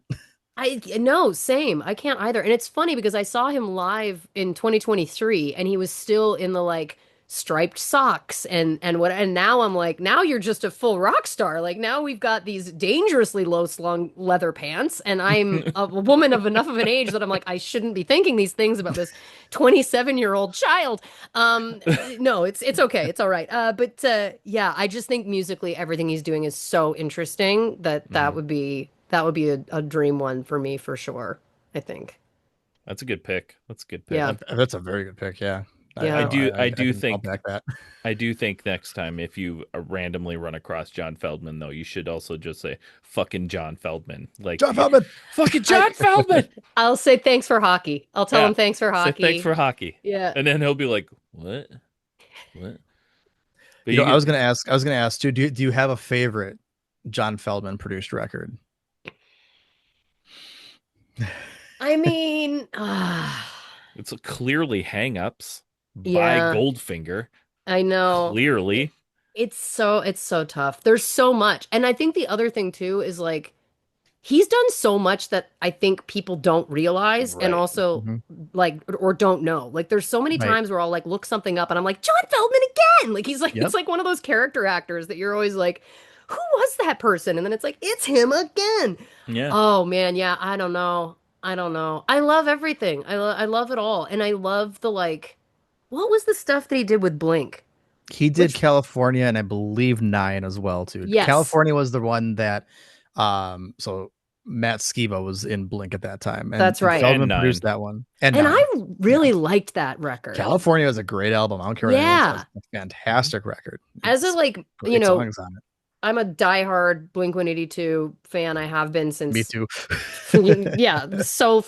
I no, same. I can't either. And it's funny because I saw him live in 2023 and he was still in the like striped socks and now I'm like, now you're just a full rock star. Like now we've got these dangerously low slung leather pants and I'm a woman of enough of an age that I'm like, I shouldn't be thinking these things about this 27-year-old child. No, it's okay. It's all right. But yeah, I just think musically everything he's doing is so interesting that that Mhm. would be that would be a dream one for me for sure. I think. That's a good pick. That's a good pick. Yeah. That's a very good pick. Yeah, I Yeah. do I do I'll think back that. I do think next time if you randomly run across John Feldman though, you should also just say fucking John Feldman. Like John Feldman. fucking I John Feldman. I'll say thanks for hockey. I'll tell Yeah. him thanks for Say thanks hockey. for hockey. Yeah. And then he'll be like, "What? What?" But You know, you get I was gonna ask too. Do you have a favorite John Feldman produced record? I mean, it's clearly Hang-Ups by yeah, Goldfinger. I know. Clearly. It's so tough. There's so much. And I think the other thing too is like he's done so much that I think people don't realize and Right. also Mhm. like or don't know. Like there's so many Right. times where I'll like look something up and I'm like, John Feldman again. Like he's like Yep. it's like one of those character actors that you're always like, who was that person? And then it's like, it's him again. Yeah. Oh man, yeah, I don't know. I don't know. I love everything. I love it all. And I love the like what was the stuff that he did with Blink? He did Which California and I believe Nine as well too. yes, California was the one that so Matt Skiba was in Blink at that time that's and right. And Feldman Nine. produced that one. And And Nine. I Yeah. really liked that record. California is a great album. I don't care what anyone says. Yeah. It's a fantastic record. As a It's like, great songs on it. I'm a diehard Blink-182 fan. I have been Me since too. yeah, so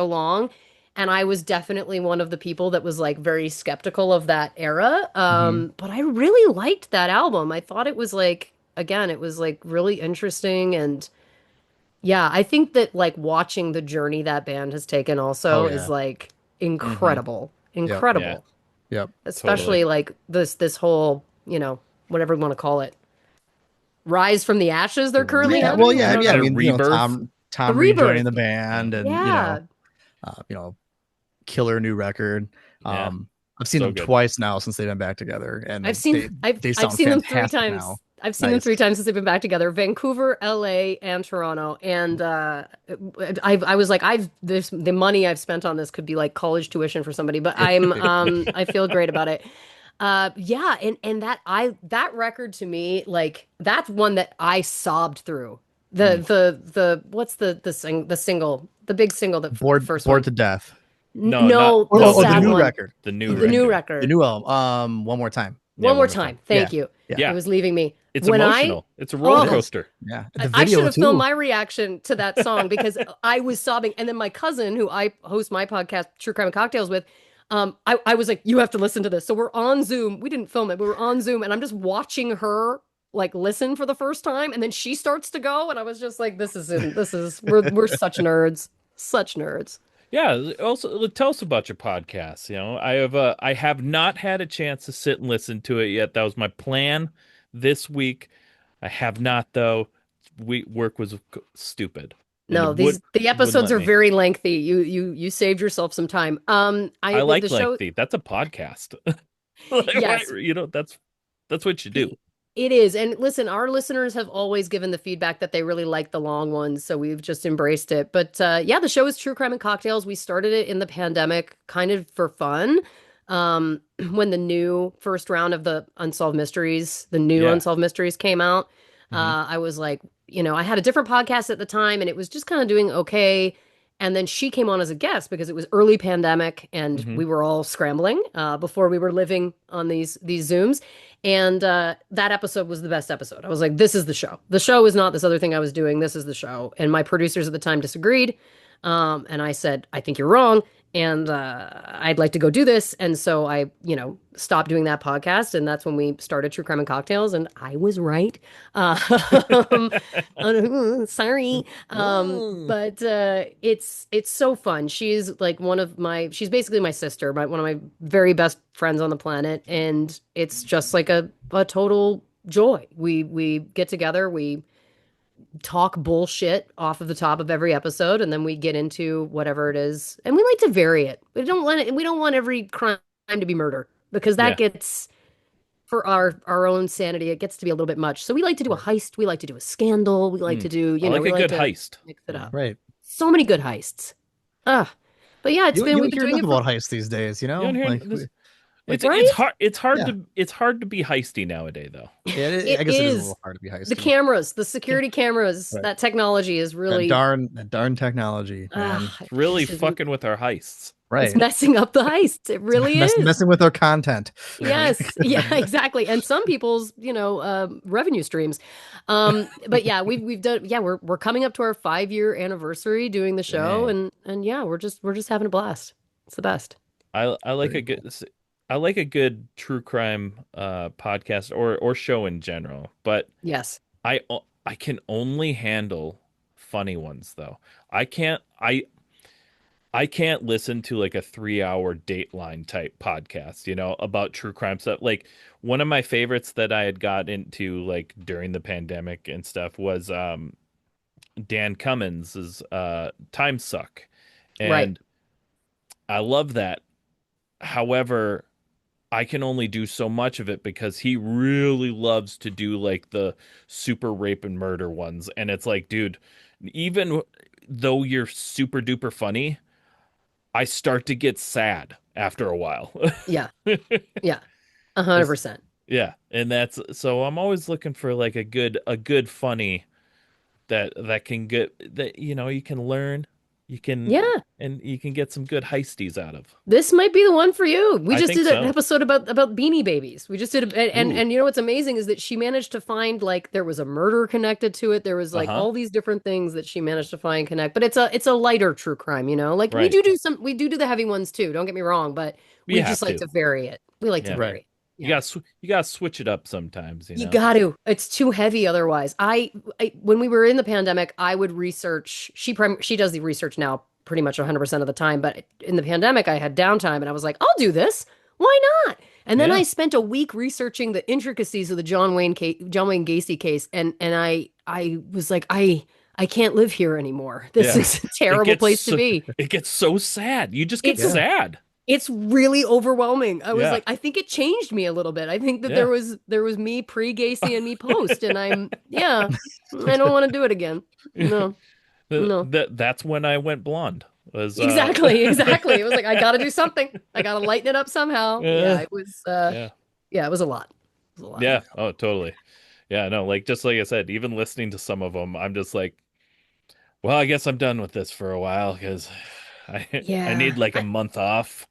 long. And I was definitely one of the people that was like very skeptical of that era. Mhm. But I really liked that album. I thought it was like again, it was like really interesting and yeah, I think that like watching the journey that band has taken Oh also is yeah. like Hmm. incredible. Yep. Yeah, Incredible. Yep. totally. Especially like this whole, whatever you want to call it. Rise from the ashes they're currently Yeah. Well, having. I yeah. don't Yeah. I The know. mean, rebirth. The Tom rejoining rebirth. the Yeah. band, and Yeah. you know, killer new record. Yeah. I've seen So them good. twice now since they've been back together, I've and seen I've they I've sound seen them three fantastic times. now. I've seen them Nice. 3 times since they've been back together. Vancouver, LA, and Toronto. And I was like, I've this the money I've spent on this could be like college tuition for somebody, but I feel great about it. Yeah, and that record to me, like that's one that I sobbed through. Mm. The what's the single, the big single, the first Bored one. to death. No, not No, Oh, the the sad new one. record. the new The new record. The record. new album. One more time. Yeah, One more one more time. time. Yeah. Thank you. Yeah. It Yeah. was leaving me. It's When I emotional. It's a roller It oh is. coaster. Yeah. I The I should video have filmed too. my reaction to that song because I was sobbing. And then my cousin, who I host my podcast, True Crime and Cocktails with, I was like, you have to listen to this. So we're on Zoom. We didn't film it, but we were on Zoom, and I'm just watching her like listen for the first time, and then she starts to go, and I was just like, this is we're such nerds, such nerds. Yeah. Also, tell us about your podcast. You know, I have not had a chance to sit and listen to it yet. That was my plan this week. I have not though. Work was stupid, and it No, the wouldn't episodes let are me. very lengthy. You saved yourself some time. I I the like show, lengthy. That's a podcast. Like, yes. you know, that's what you do. It is. And listen, our listeners have always given the feedback that they really like the long ones, so we've just embraced it. But yeah, the show is True Crime and Cocktails. We started it in the pandemic kind of for fun. When the new first round of the new Yeah. Unsolved Mysteries came out, Hmm. I was like, I had a different podcast at the time and it was just kind of doing okay. And then she came on as a guest because it was early pandemic and Hmm. we were all scrambling before we were living on these Zooms. And that episode was the best episode. I was like, this is the show. The show is not this other thing I was doing. This is the show. And my producers at the time disagreed. And I said, I think you're wrong. And I'd like to go do this. And so I, stopped doing that podcast. And that's when we started True Crime and Cocktails. And I was right. Um, sorry. Oh. But it's so fun. She's like she's basically my sister, one of my very best friends on the planet, and it's just like a total joy. We get together, we talk bullshit off of the top of every episode, and then we get into whatever it is, and we like to vary it. We don't want every crime to be murder because that Yeah. gets for our own sanity, it gets to be a little bit much. So we like to do a Right. heist. We like to do a scandal. We like Hmm. to do, I like we a like good to heist. mix it You know. up. Right. So many good heists. Ah, but yeah, You we've don't been hear doing enough it for about heists these days, You don't hear Like this. It's right. hard. yeah. It's hard to be heisty nowadays, though. Yeah, It I guess it is a is little hard to be the heisty. cameras, the Yeah. security cameras. Right. That technology is That really darn technology, man. ah, It's really it's, fucking with our heists. it's Right. messing up the heists. It really is. Messing with our content. Hmm. Yes, yeah, exactly. And some people's, revenue streams. But yeah, we've done. Yeah, we're coming up to our 5-year anniversary doing the show, Dang. and yeah, we're just having a blast. It's the best. I like a Very good cool. I like a good true crime podcast or show in general, but Yes. I can only handle funny ones though. I can't I I can't listen to like a 3 hour Dateline type podcast, about true crime stuff. Like one of my favorites that I had got into like during the pandemic and stuff was Dan Cummins's Time Suck. Right. And I love that. However, I can only do so much of it because he really loves to do like the super rape and murder ones. And it's like, dude, even though you're super duper funny, I start to get sad after a while. Yeah. Yeah. 100%. Yeah, and that's so I'm always looking for like a good funny that can get that you can learn, you can Yeah. and you can get some good heisties out of. This might be the one for you. We I just think did an so. episode about Beanie Babies. We just did Ooh. and what's amazing is that she managed to find like there was a murder connected to it. There was like Uh-huh. all these different things that she managed to find connect. But it's a lighter true crime, Like Right. we do the heavy ones too. Don't get me wrong, but You we just have like to. to vary it. We like to Yeah. vary. You Yeah. got you got to switch it up sometimes, You got to. It's too heavy otherwise. I when we were in the pandemic, I would research. She does the research now pretty much 100% of the time, but in the pandemic I had downtime and I was like, I'll do this. Why not? And then Yeah. I spent a week researching the intricacies of the John Wayne Gacy case and I was like, I can't live here anymore. This Yeah. is a terrible place to be. It gets so sad. You just get It's Yeah. sad. it's really overwhelming. I was Yeah. like, I think it changed me a little bit. I think that Yeah. there was me pre-Gacy and me post, and yeah, I don't want to do it again. No, no, That's when I went blonde. Was exactly, exactly. It was like I got to do something. I got to lighten it up somehow. Yeah, it was. yeah. Yeah, it was a lot. It was a lot. Yeah. Oh, totally. Yeah, no, like just like I said, even listening to some of them, I'm just like, well, I guess I'm done with this for a while because I Yeah, need like a month off.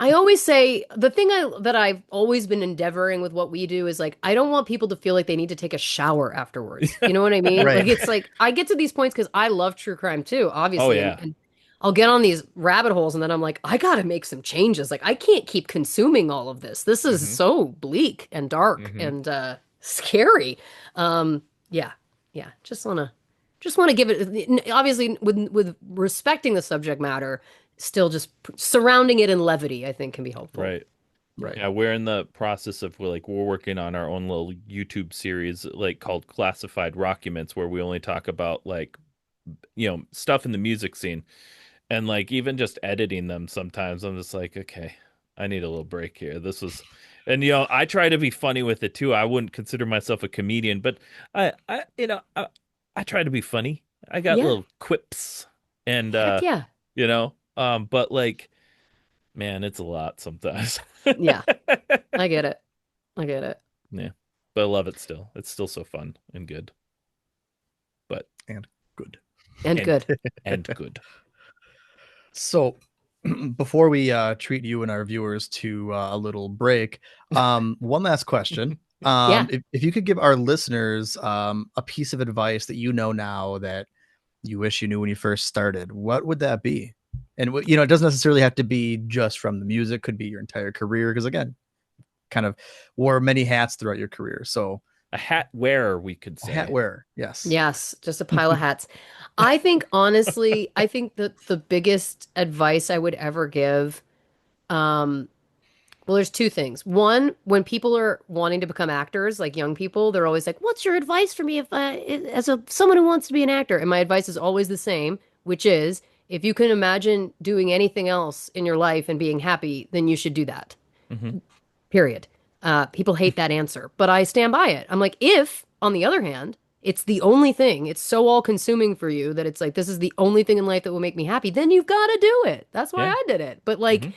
I always say the thing that I've always been endeavoring with what we do is like I don't want people to feel like they need to take a shower afterwards. You know what I mean? Right. Like it's like I get to these points because I love true crime too, Oh obviously, and, yeah. and I'll get on these rabbit holes and then I'm like, I gotta make some changes. Like I can't keep consuming all of this. This is Hmm. so bleak and dark Hmm. and scary. Yeah, yeah. Just wanna give it obviously with respecting the subject matter still just surrounding it in levity, I think can be helpful. Right. Right. Yeah, we're in the process of we're working on our own little YouTube series like called Classified Rockuments where we only talk about like stuff in the music scene and like even just editing them sometimes I'm just like, okay, I need a little break here. This was and I try to be funny with it too. I wouldn't consider myself a comedian, but I try to be funny. I got Yeah. little quips and Heck yeah. but like man, it's a lot sometimes. Yeah. I get it. I get it. Yeah. But I love it still. It's still so fun and good. But And good. And and good. and good. So before we treat you and our viewers to a little break, one last question. Yeah. If you could give our listeners a piece of advice that you know now that you wish you knew when you first started, what would that be? And it doesn't necessarily have to be just from the music, could be your entire career. Because again, kind of wore many hats throughout your career. So A hat wearer, we could a hat say. wearer, yes. Yes, just a pile of hats. I think that the biggest advice I would ever give, um, well, there's two things. One, when people are wanting to become actors, like young people, they're always like, "What's your advice for me if as a someone who wants to be an actor?" And my advice is always the same, which is if you can imagine doing anything else in your life and being happy, then you should do that. Hmm. Period. People hate that answer, but I stand by it. I'm like, if, on the other hand, it's the only thing, it's so all consuming for you that it's like, this is the only thing in life that will make me happy, then you've got to do it. That's why Yeah. I did it. But like Hmm.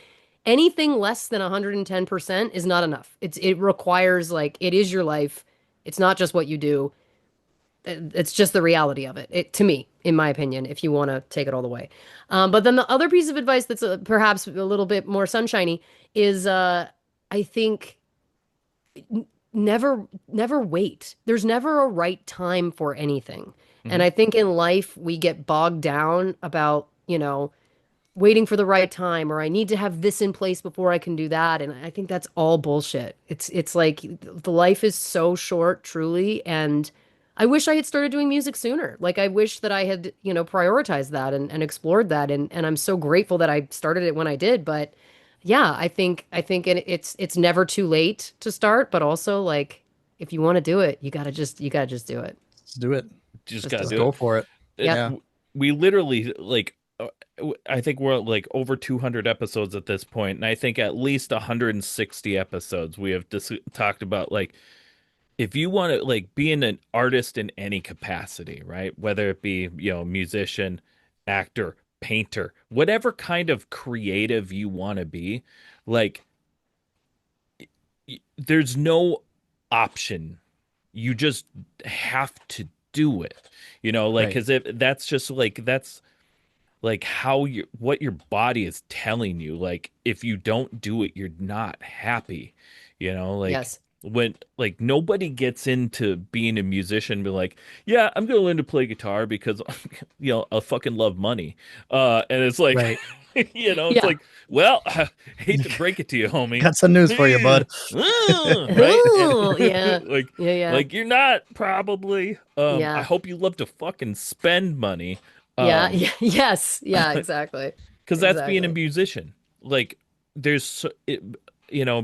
anything less than 110% is not enough. It requires like, it is your life. It's not just what you do. It's just the reality of it, to me, in my opinion, if you want to take it all the way. But then the other piece of advice that's perhaps a little bit more sunshiny is I think never wait. There's never a right time for anything. And Hmm. I think in life we get bogged down about, waiting for the right time or I need to have this in place before I can do that. And I think that's all bullshit. It's like the life is so short, truly, and I wish I had started doing music sooner. Like I wish that I had, prioritized that and explored that. And I'm so grateful that I started it when I did. But yeah, I think it's never too late to start, but also like if you want to do it, you gotta just do it. Let's do it. Just Just gotta do Just do it. go it. for it. Yep. Yeah. We literally I think we're like over 200 episodes at this point, and I think at least 160 episodes we have talked about like if you want to like being an artist in any capacity, right? Whether it be, musician, actor, painter, whatever kind of creative you want to be, like there's no option. You just have to do it. Like Right. cuz if that's just like that's like how you what your body is telling you like if you don't do it you're not happy, like Yes. when like nobody gets into being a musician and be like, yeah, I'm gonna learn to play guitar because I fucking love money, and it's like Right. it's Yeah. like, well, I hate to break it to you, homie. Got some news for you, bud. Right, and Oh, yeah. like Yeah, yeah. like you're not probably. I Yeah. hope you love to fucking spend money. Yeah, um yeah, yes, yeah, exactly. because that's being a Exactly. musician. Like there's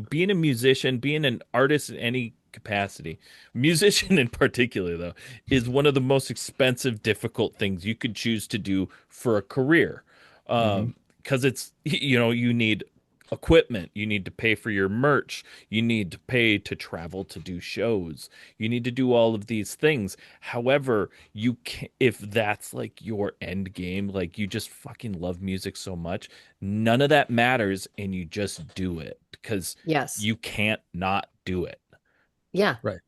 being a musician, being an artist in any capacity, musician in particular though, is one of the most expensive, difficult things you could choose to do for a career. Hmm. Because it's you need equipment, you need to pay for your merch, you need to pay to travel to do shows, you need to do all of these things. However, you can if that's like your end game, like you just fucking love music so much, none of that matters and you just do it because Yes. you can't not do it. Yeah, Right.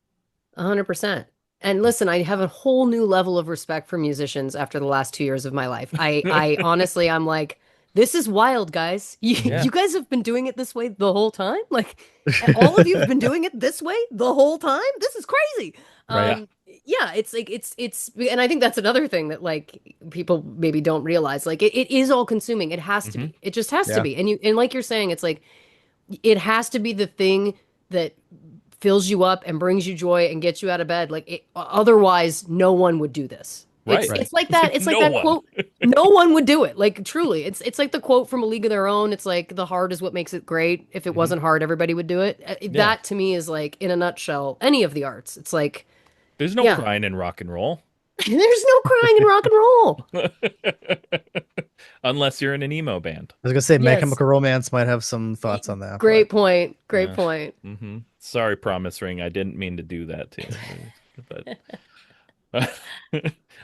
100%. And listen, I have a whole new level of respect for musicians after the last 2 years of my life. I honestly, I'm like, This is wild, guys. You, Yeah. you guys have been doing it this way the whole time? Like, all of you have been doing it this way the whole time? This is crazy. Right. Yeah. Yeah, it's like and I think that's another thing that like people maybe don't realize. Like it is all consuming. It has to Hmm. be. It just has to Yeah. be. And like you're saying, it's like it has to be the thing that fills you up and brings you joy and gets you out of bed. Like otherwise, no one would do this. It's Right. Right. it's like that. It's like No that one. quote. No one would do it. Like truly, it's like the quote from A League of Their Own. It's like the hard is what makes it great. If it Hmm. wasn't hard, everybody would do it. Yeah. That to me is like in a nutshell any of the arts. It's like There's no yeah, crying in rock and roll. there's no crying in rock and roll. Unless you're in an emo band. I was gonna say, My Yes, Chemical Romance might have some thoughts on that, but great point. Great Yeah. point. Sorry, Promise Ring. I didn't mean to do that to you. But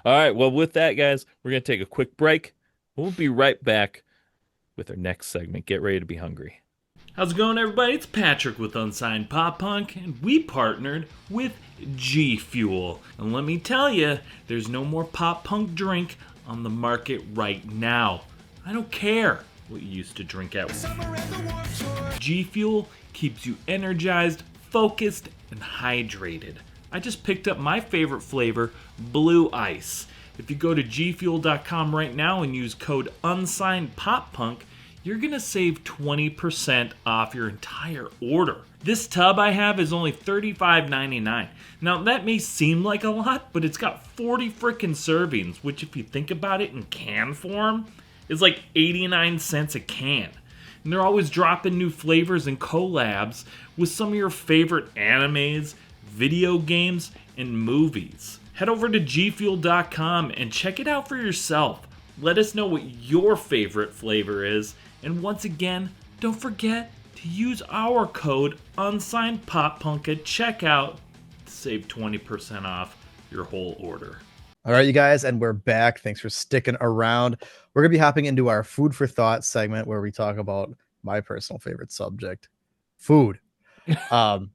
all right. Well, with that, guys, we're gonna take a quick break. We'll be right back with our next segment. Get ready to be hungry. How's it going, everybody? It's Patrick with Unsigned Pop Punk, and we partnered with G Fuel. And let me tell you, there's no more pop punk drink on the market right now. I don't care what you used to drink at. G Fuel keeps you energized, focused, and hydrated. I just picked up my favorite flavor, Blue Ice. If you go to gfuel.com right now and use code UnsignedPopPunk, you're going to save 20% off your entire order. This tub I have is only $35.99. Now that may seem like a lot, but it's got 40 frickin' servings, which if you think about it in can form, is like 89 cents a can. And they're always dropping new flavors and collabs with some of your favorite animes, video games, and movies. Head over to gfuel.com and check it out for yourself. Let us know what your favorite flavor is. And once again, don't forget to use our code UnsignedPopPunk at checkout to save 20% off your whole order. all right, you guys, and we're back. Thanks for sticking around. We're gonna be hopping into our food for thought segment where we talk about my personal favorite subject, food. Um,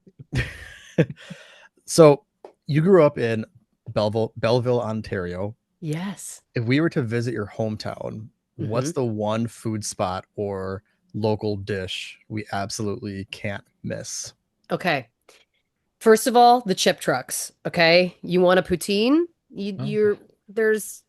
so you grew up in Belleville, Ontario. Yes. If we were to visit your hometown, Mm-hmm. what's the one food spot or local dish we absolutely can't miss? Okay. First of all, the chip trucks. Okay. You want a poutine? You're there's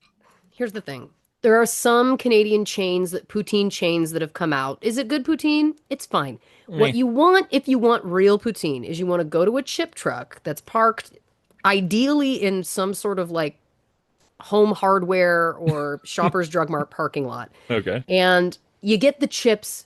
here's the thing. There are some Canadian poutine chains that have come out. Is it good poutine? It's fine. What Meh. you want if you want real poutine is you want to go to a chip truck that's parked ideally in some sort of like home hardware or Shoppers Drug Mart parking lot. Okay. And you get the chips.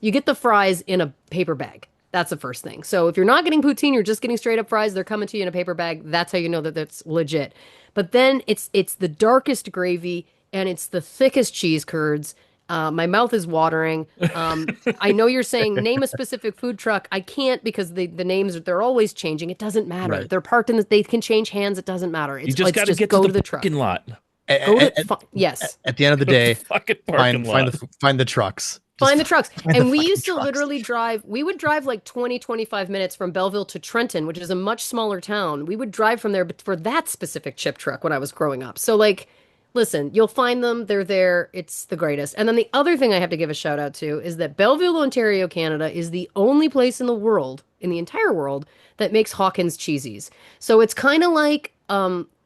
You get the fries in a paper bag. That's the first thing. So if you're not getting poutine, you're just getting straight up fries. They're coming to you in a paper bag. That's how you know that that's legit. But then it's the darkest gravy and it's the thickest cheese curds. My mouth is watering. I know you're saying name a specific food truck. I can't because the names they're always changing. It doesn't matter. Right. They're parked in they can change hands. It doesn't matter. You It's just got to just get to go the to the truck. parking lot. Go to At, yes. at the end of the Go to the day, fucking parking lot. find the trucks. Find Just the trucks. find the And we fucking used to trucks. literally we would drive like 25 minutes from Belleville to Trenton, which is a much smaller town. We would drive from there but for that specific chip truck when I was growing up. So, like, listen, you'll find them. They're there. It's the greatest. And then the other thing I have to give a shout out to is that Belleville, Ontario, Canada is the only place in the world, in the entire world, that makes Hawkins cheesies. So it's kind of like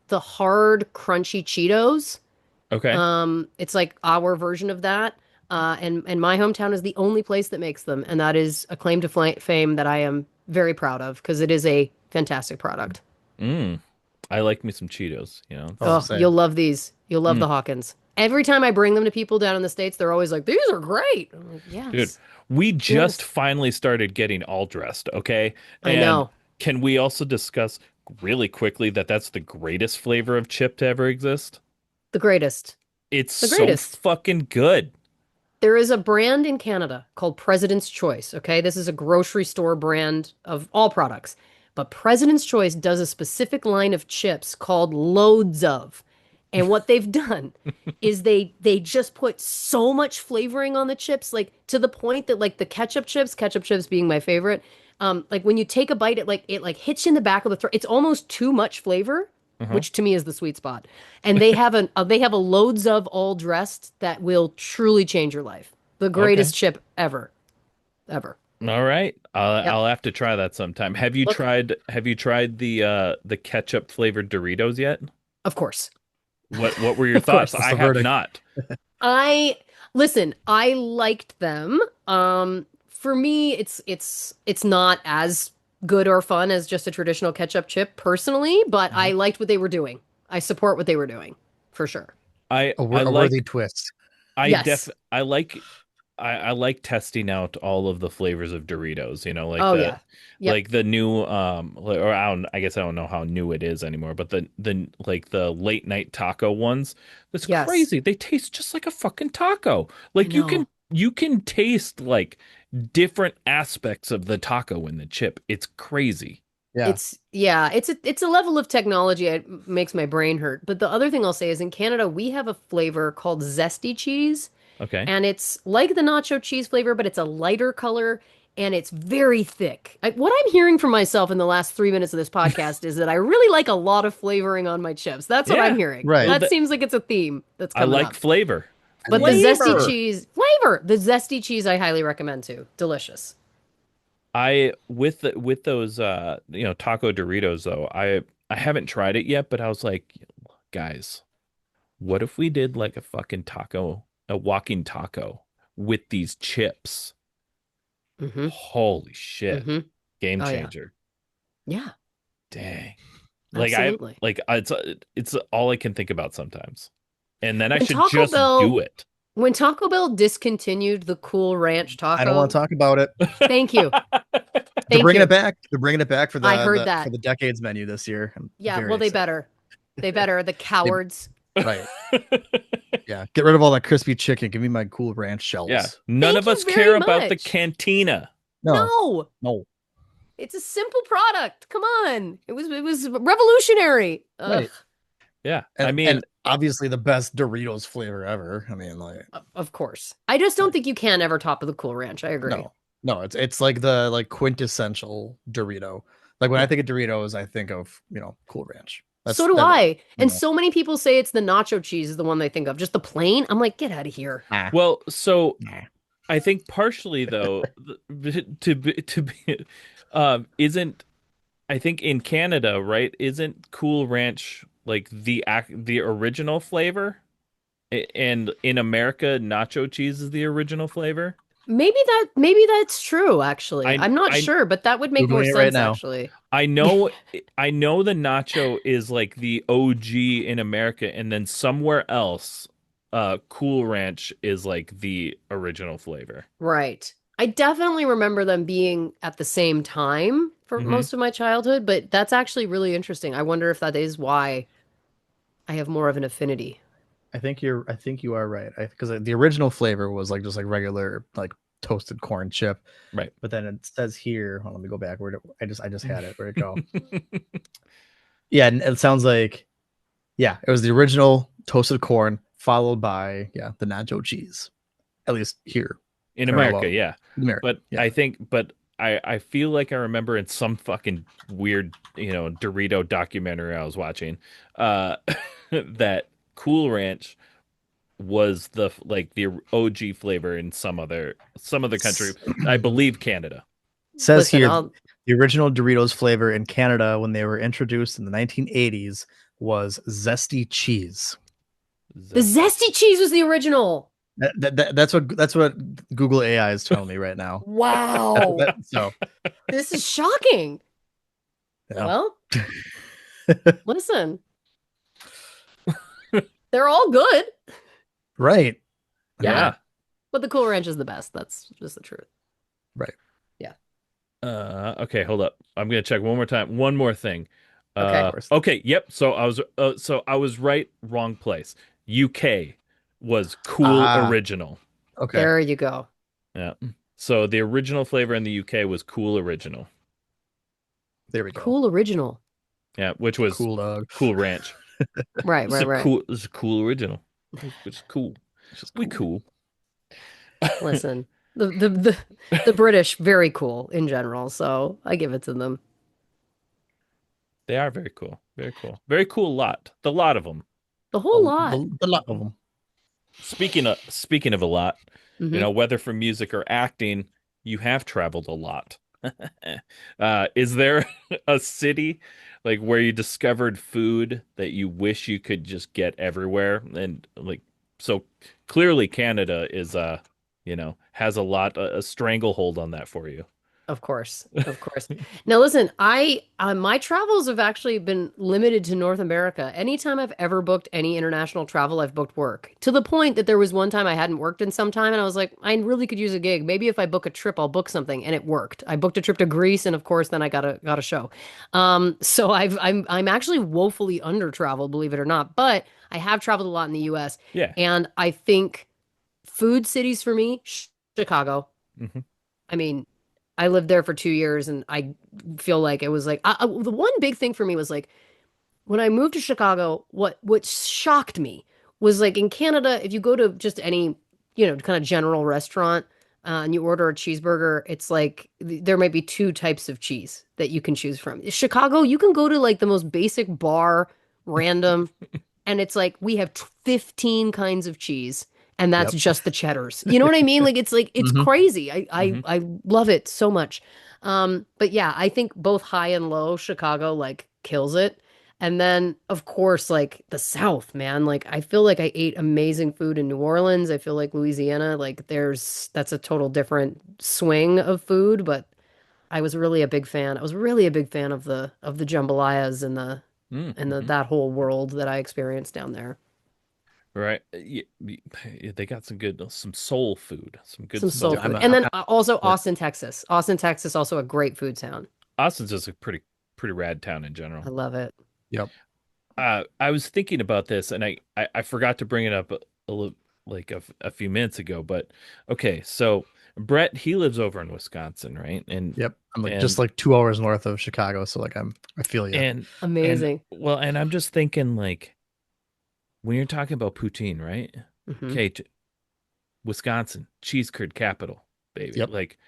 the hard, crunchy Cheetos. Okay. It's like our version of that. And my hometown is the only place that makes them, and that is a claim to fame that I am very proud of because it is a fantastic product. Mm. I like me some Cheetos, you know. Oh, Oh, same. you'll love these. You'll love Mm. the Hawkins. Every time I bring them to people down in the States, they're always like, "These are great." I'm like, Dude, yes, we just yes, finally started getting all dressed, okay? I And know. can we also discuss really quickly that that's the greatest flavor of chip to ever exist? The greatest. It's The so greatest. fucking good. There is a brand in Canada called President's Choice. Okay. This is a grocery store brand of all products. But President's Choice does a specific line of chips called Loads of. And what they've done is they just put so much flavoring on the chips, like to the point that like the ketchup chips being my favorite, like when you take a bite, it like hits you in the back of the throat. It's almost too much flavor. Uh-huh. which to me is the sweet spot. And they have a loads of all dressed that will truly change your life. The Okay. greatest chip ever, ever. All right. Yep. I'll have to try that sometime. Look, Have you tried the ketchup flavored Doritos yet? of course. What were your Of thoughts? course. What's I the have verdict? not. I listen, I liked them. For me, it's not as good or fun as just a traditional ketchup chip personally, but Mhm. I liked what they were doing. I support what they were doing, for sure. I A worthy like twist. Yes. I like testing out all of the flavors of Doritos, Oh yeah. Yep. like the new or I guess I don't know how new it is anymore, but the like the late night taco ones, that's Yes. crazy. They taste just like a fucking taco. I Like know. you can taste like different aspects of the taco in the chip. It's crazy. Yeah. It's a level of technology that makes my brain hurt. But the other thing I'll say is in Canada we have a flavor called zesty cheese. Okay. And it's like the nacho cheese flavor, but it's a lighter color and it's very thick. What I'm hearing from myself in the last 3 minutes of this podcast is that I really like a lot of flavoring on my chips. That's what I'm Yeah. hearing. Right. Well, That seems like it's a theme that's I coming like up. flavor. I But the mean, zesty Flavor. cheese the zesty cheese I highly recommend too. Delicious. I with those taco Doritos though, I haven't tried it yet, but I was like, guys, what if we did like a fucking taco, a walking taco with these chips? Mm-hmm. Holy shit. Mm-hmm. Game Oh yeah. changer. Yeah, Dang. absolutely. It's all I can think about sometimes. And then I When should Taco just do Bell it. when Taco Bell discontinued the Cool Ranch I don't want to taco, talk about it. thank you. They're Thank bringing it you. back. They're bringing it back for I heard for that. the decades menu this year. I'm Yeah, very well, they excited. better. They better. The They, cowards. right. Yeah. Get rid of all that crispy chicken. Give me my Cool Ranch Yeah. shells. None Thank of you us very care about the much. cantina. No. No, No. it's a simple product. Come on. It was revolutionary. Ugh. Right. Yeah. I And mean, obviously the best Doritos flavor ever. I mean, like, Of course. I just don't right. think you can ever top of the Cool Ranch. I agree. No. No, it's like the like quintessential Dorito. Like when I Yeah. think of Doritos, I think of, Cool Ranch. So do That's it. I. You And know. so many people say it's the nacho cheese is the one they think of. Just the plain. I'm like, get out of here. Ah, well, so nah. I think partially though, to be, isn't I think in Canada, right? Isn't Cool Ranch like the original flavor? And in America, nacho cheese is the original flavor. Maybe that's true, actually. I I'm not I sure, but that would make more Googling it right sense, now. actually. I know I know the nacho is like the OG in America, and then somewhere else, Cool Ranch is like the original flavor. Right. I definitely remember them being at the same time for Hmm. most of my childhood, but that's actually really interesting. I wonder if that is why I have more of an affinity. I think you are right. Because the original flavor was like just like regular like toasted corn chip, Right. but then it says here, hold on, let me go back. I just had it. Where'd it go? Yeah, and it sounds like yeah, it was the original toasted corn followed by the nacho cheese. At least here, In I don't know America, about yeah. America. But Yeah. I think, but I feel like I remember in some fucking weird, Dorito documentary I was watching, uh, that Cool Ranch was the OG flavor in some other country. I believe Canada. Says Listen, here I'll the original Doritos flavor in Canada when they were introduced in the 1980s was zesty cheese. the Zesty. zesty cheese was the original. That's what Google AI is telling me right now. Wow. So This is shocking. yeah. Well, listen, they're all good, Right. I mean, Yeah. but the Cool Ranch is the best. That's just the truth. right. Yeah. Okay, hold up. I'm gonna check one more time. One more thing. Okay. Of course. Okay, yep. So I was right, wrong place. UK was cool Ah, original. okay. There you go. Yeah. So the original flavor in the UK was cool original. There we go. Cool original. Yeah, which was Cool dog. Cool Ranch. Right, right, right. It's a cool original. Which is cool. It's just We cool. cool. Listen, the British very cool in general, so I give it to them. They are very cool. Very cool. Very cool lot. The lot of them. The whole lot. The lot of them. Speaking of a lot, Hmm. whether for music or acting, you have traveled a lot. Is there a city like where you discovered food that you wish you could just get everywhere? And like, so clearly Canada is has a lot a stranglehold on that for you. Of course, of course. Now listen, I my travels have actually been limited to North America. Anytime I've ever booked any international travel, I've booked work. To the point that there was one time I hadn't worked in some time and I was like, I really could use a gig. Maybe if I book a trip, I'll book something, and it worked. I booked a trip to Greece and of course then I got a show. So I'm actually woefully under traveled, believe it or not, but I have traveled a lot in the US, Yeah. and I think food cities for me, Chicago. Hmm. I mean, I lived there for 2 years, and I feel like it was like the one big thing for me was like when I moved to Chicago. What shocked me was like in Canada, if you go to just any kind of general restaurant and you order a cheeseburger, it's like there might be two types of cheese that you can choose from. Chicago, you can go to like the most basic bar, random, and it's like we have 15 kinds of cheese, and that's Yep. just the cheddars. You know what I mean? Like it's Hmm. crazy. I I Hmm. I love it so much. But yeah, I think both high and low Chicago like kills it. And then of course like the South, man. Like I feel like I ate amazing food in New Orleans. I feel like Louisiana, like that's a total different swing of food, but I was really a big fan. I was really a big fan of the jambalayas and the Hmm. that whole world that I experienced down there. Right. Yeah, they got some soul food, some good Some soul soul Dude, food. food. And then also I'm Austin, Texas. Austin, Texas, also a great food town. Austin's just a pretty rad town in I general. love it. Yep. I was thinking about this, and I forgot to bring it up a little like a few minutes ago. But okay, so Brett, he lives over in Wisconsin, right? Yep. I'm like just And like 2 hours north of Chicago, so like I feel you. and and Amazing. well, and I'm just thinking like when you're talking about poutine, right? Hmm. Okay, Wisconsin, cheese curd capital, baby. Yep. Like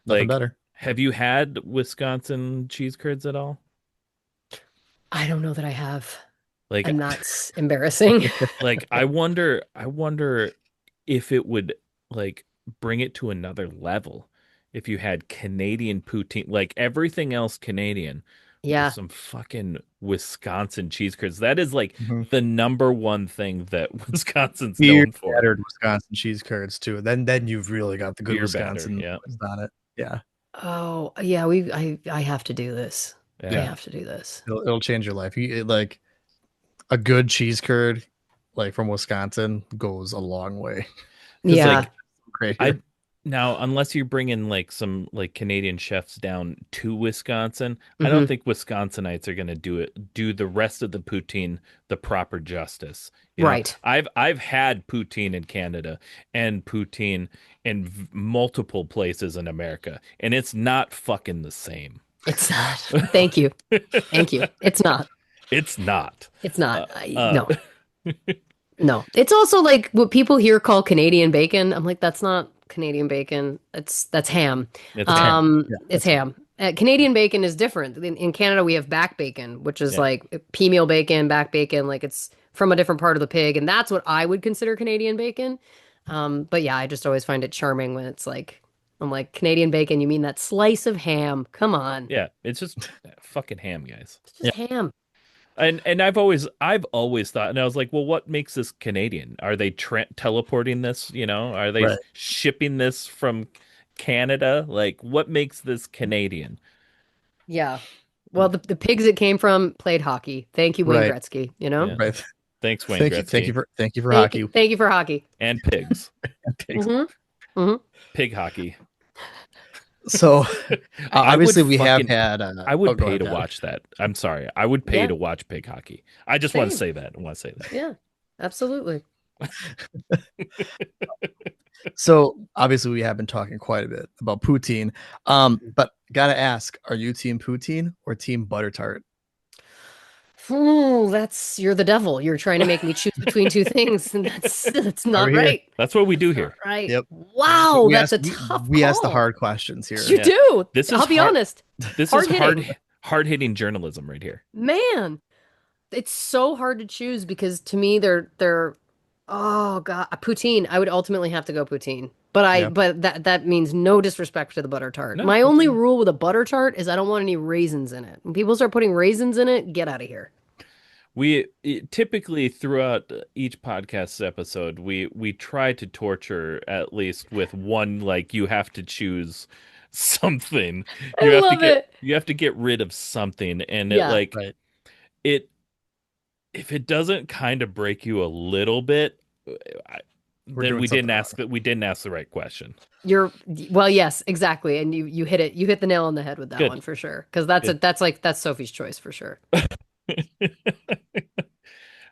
Nothing like, better. have you had Wisconsin cheese curds at all? I don't know that I have. Like And that's embarrassing. Like I wonder if it would like bring it to another level if you had Canadian poutine, like everything else Canadian with Yeah. some fucking Wisconsin cheese curds. That is like Hmm. the number one thing that Wisconsin's Beer known for. battered Wisconsin cheese curds too. Then you've really got the good Beer batter, Wisconsin yeah. twist on it. Yeah. Oh, yeah, I have to do this. I Yeah. Yeah. have to do this. It'll change your life. Like a good cheese curd, like from Wisconsin, goes a long way. Because Yeah. like Great I here. now, unless you're bringing like some like Canadian chefs down to Wisconsin, I don't Hmm. think Wisconsinites are gonna do the rest of the poutine the proper justice. Right. I've had poutine in Canada and poutine in multiple places in America, and it's not fucking the same. It's not. Thank you. Thank you. It's not. It's not. It's Uh, not. uh, No. No. It's also like what people here call Canadian bacon. I'm like, that's not Canadian bacon. That's ham. it's ham. Yeah, It's that's ham. Canadian bacon is different. In Canada, we have back bacon, which is Yeah. like pea meal bacon, back bacon, like it's from a different part of the pig, and that's what I would consider Canadian bacon. But yeah, I just always find it charming when it's like, I'm like, Canadian bacon, you mean that slice of ham? Come on. Yeah, it's just fucking ham, guys. It's just ham. And I've always thought, and I was like, well, what makes this Canadian? Are they teleporting this? Are they right. shipping this from Canada? Like, what makes this Canadian? Yeah. Well, the pigs it came from played hockey. Thank you, Wayne Right. Gretzky, you know? Yeah. Right. Thanks, Wayne Thank you Gretzky. for Thank you, hockey. thank you for hockey. And pigs, Pigs. Hmm. Hmm. pig hockey. So I would obviously we have fucking, had I oh, would go pay ahead, to Tyler. watch that. I'm sorry, I would pay Yeah. to watch pig hockey. I just want to Same. say that. I want to say that. Yeah, absolutely. So obviously we have been talking quite a bit about poutine. But gotta ask, are you team poutine or team butter tart? Ooh, you're the devil. You're trying to make me choose between two things, and that's Why not we're here. right. That's what we do Not here. right. Yep. Wow, We that's ask a tough we ask the call. hard questions here. You Yeah. do. This is I'll be hard. honest. This is Hard hitting. hard-hitting journalism right here. Man, it's so hard to choose because to me they're oh God, poutine. I would ultimately have to go poutine. Yep. But that means no disrespect to the butter tart. No, My only it's rule with a butter tart is I don't want any raisins in it. When people start putting raisins in it, get out of here. typically throughout each podcast episode, we try to torture at least with one, like you have to choose something. I love it. You have to get rid of something, and it Yeah. like Right. it if it doesn't kind of break you a little bit, I, We're then doing something wrong. we didn't ask the right question. You're well, yes, exactly. And you hit it. You hit the nail on the head with that Good. one for sure. Because that's Good. that's Sophie's choice for sure.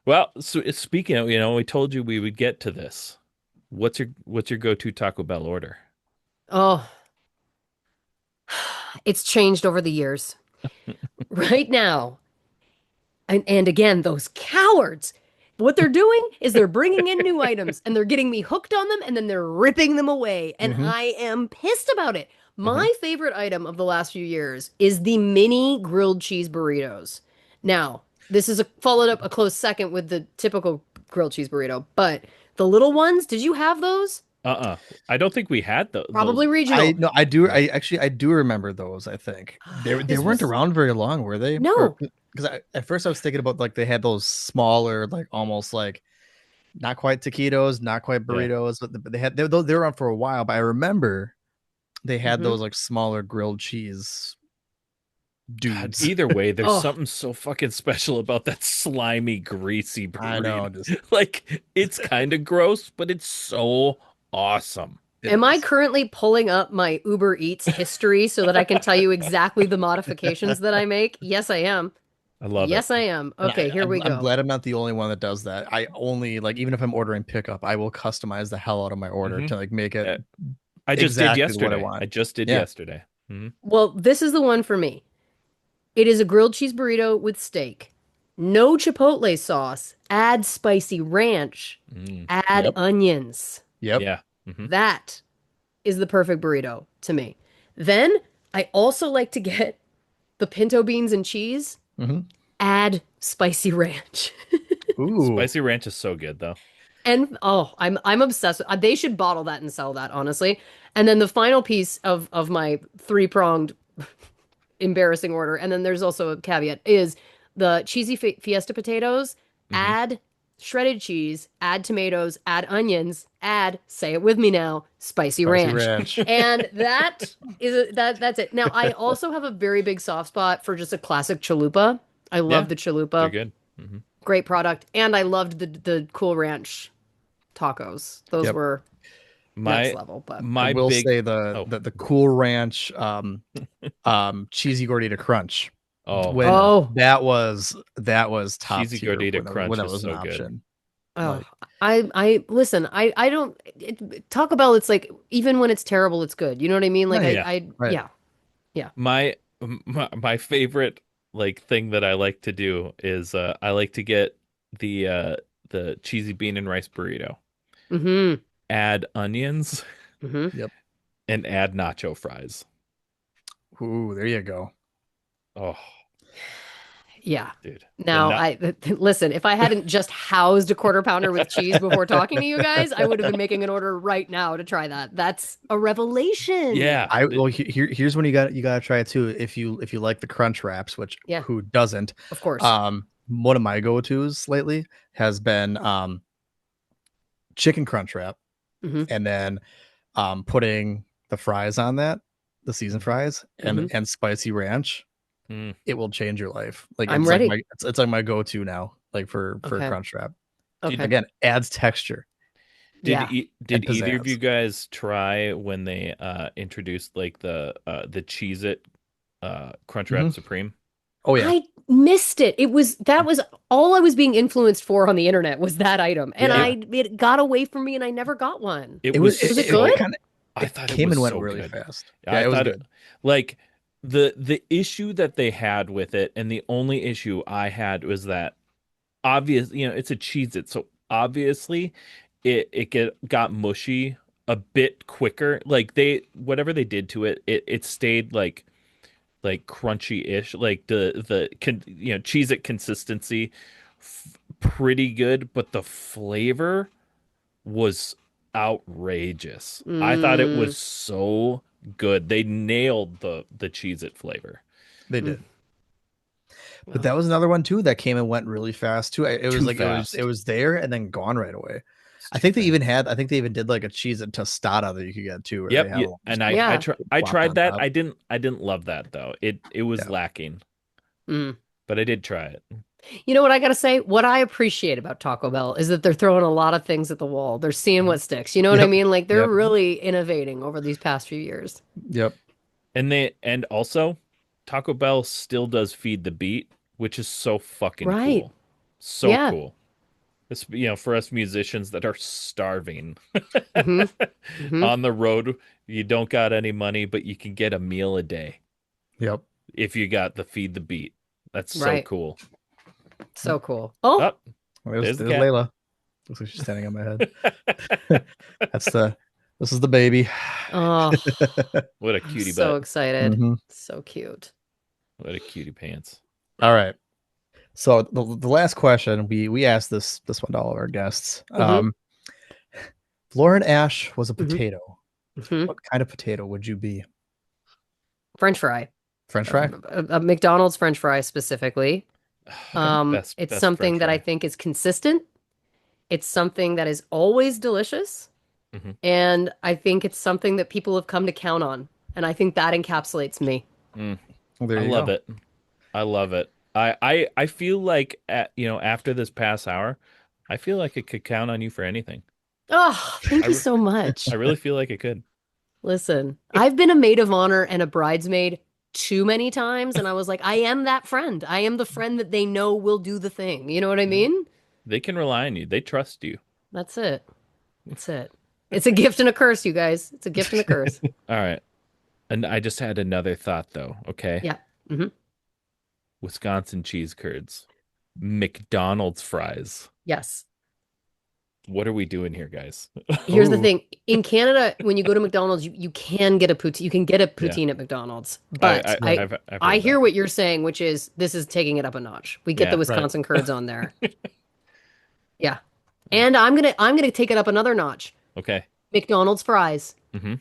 Well, so speaking of, we told you we would get to this. What's your go-to Taco Bell order? Oh, it's changed over the years. Right now, and again, those cowards. What they're doing is they're bringing in new items and they're getting me hooked on them and then they're ripping them away. And Hmm. I am pissed about it. Hmm. My favorite item of the last few years is the mini grilled cheese burritos. Now, this is followed up a close second with the typical grilled cheese burrito, but the little ones, did you have those? Uh-uh. I don't think we had those. Probably regional. I do. I actually I do remember those. I think they This weren't was around very long, were they? Or no. because at first I was thinking about like they had those smaller, like almost like not quite taquitos, not quite Yeah. burritos, but they were around for a while. But I remember they had Hmm. those like smaller grilled cheese God, dudes. either way, there's Oh, something so fucking special about that slimy, greasy I burrito. know, just Like, it's kind of gross, but it's so awesome. it am I is. currently pulling up my Uber Eats history so that I can tell you exactly the modifications that I make? Yes, I am. I love it. Yes, I am. And Okay, here we I'm go. glad I'm not the only one that does that. I only like even if I'm ordering pickup, I will customize the hell out of my order Hmm to like make it I just did exactly what I yesterday. want. I just did Yeah. yesterday. Hmm Well, this is the one for me. It is a grilled cheese burrito with steak. No chipotle sauce. Add spicy ranch. mm Add Yep. onions. Yep. Yeah. hmm That is the perfect burrito to me. Then I also like to get the pinto beans and cheese. Hmm. Add spicy ranch. Ooh. Spicy ranch is so good, though. And oh, I'm obsessed with, they should bottle that and sell that, honestly. And then the final piece of my three-pronged embarrassing order, and then there's also a caveat, is the cheesy fiesta potatoes, Hmm add shredded cheese, add tomatoes, add onions, add, say it with me now, spicy Spicy ranch. ranch. And that's it. Now, I also have a very big soft spot for just a classic chalupa. I love Yeah, the they're chalupa. good. Hmm Great product. And I loved the Cool Ranch tacos. Those Yep. were next My level, but I my will big say oh the Cool Ranch cheesy gordita crunch oh when oh, that was top cheesy tier gordita when crunch that is was an so good. option. oh, Like I listen, I don't Taco Bell, it's like even when it's terrible, it's good. You know what I mean? Like right, Yeah. right. yeah, yeah. My, my favorite like thing that I like to do is I like to get the cheesy bean and rice burrito, Mm-hmm. add onions, Mm-hmm. Yep. and add nacho fries. Ooh, there you go. Oh, Yeah. dude. The Now, not I listen, if I hadn't just housed a quarter pounder with cheese before talking to you guys, I would have been making an order right now to try that. That's a revelation. Yeah. I well here's when you gotta try it too. If you like the crunch wraps, which Yeah, who doesn't? of course. One of my go-tos lately has been chicken crunch wrap Mm-hmm. and then putting the fries on that, the seasoned fries Mm-hmm. and spicy ranch. Mm. It will change your life. Like I'm ready. it's like my go-to now, like for Okay. crunch wrap. Did Okay. Again, adds texture Yeah. and did either of you pizzazz. guys try when they introduced like the Cheez It Crunch Wrap Hmm. Supreme? Oh yeah, I missed it. That was all I was being influenced for on the internet was that item. And yeah. it got away from me and I never got one. It It was was Was it so good? kind of I it thought it came was and went so really good. fast. Yeah, I it was thought good. like the issue that they had with it, and the only issue I had was that obvious, it's a Cheez It, so obviously it got mushy a bit quicker. Like they whatever they did to it, it stayed like like crunchy-ish, like Cheez It consistency, pretty good, but the flavor was outrageous. I thought it was Mm, so good. They nailed the Cheez It flavor. They mm. did. But Oh, that was another one too that came and went really fast too. It was Too like it fast. was there and then gone right away. It's too fast. I think they even did like a cheese and tostada that you could get too, where they Yep, have yeah, them just and yeah. I plopped tried on that. top. I didn't love that though. It was Yeah. lacking, Mm. but I did try it. You know what I gotta say? What I appreciate about Taco Bell is that they're throwing a lot of things at the wall. They're seeing Mhm. what sticks. You know what I Yep. mean? Like they're Yep. really innovating over these past few years. Yep. And also Taco Bell still does feed the beat, which is so fucking Right. cool. So Yeah. cool. It's, for us musicians that are starving hmm hmm on the road, you don't got any money, but you can get a meal a day Yep. if you got the feed the beat. That's so Right. cool. So cool. Oh, Oh, there's the There's cat. Layla. Looks like she's standing on my head. That's the this is the baby. oh, What a I'm cutie so butt. excited. Mhm. So cute. What a cutie pants. All right. So the last question we asked this one to all of our guests. hmm If Lauren Ash was a hmm potato, hmm what kind of potato would you be? French fry. French A, fry? a McDonald's French fry specifically. Okay. It's Best French something that I fry. think is consistent. It's something that is always delicious. Hmm. And I think it's something that people have come to count on. And I think that encapsulates me. Mm, Well, there I you love go. it. I love it. I feel like after this past hour, I feel like I could count on you for anything. Oh, I thank you re- so I much. really feel like I could. Listen, I've been a maid of honor and a bridesmaid too many times. And I was like, I am that friend. I am the friend that they know will do the thing. You know what I Yeah. mean? They can rely on you. They trust you. That's it. That's it. It's a gift and a curse, you guys. It's a gift and a curse. All right. And I just had another thought though. Okay. Yeah. hmm Wisconsin cheese curds, McDonald's fries. Yes. What are we doing here, guys? Here's the Ooh. thing. In Canada, when you go to McDonald's, you can get a poutine. You can get a Yeah. poutine at McDonald's. But I've I heard hear that. what you're saying, which is this is taking it up a notch. We get the Yeah. Right. Wisconsin curds on there. Yeah. And I'm gonna take it up another notch. Okay. McDonald's fries, Mm-hmm.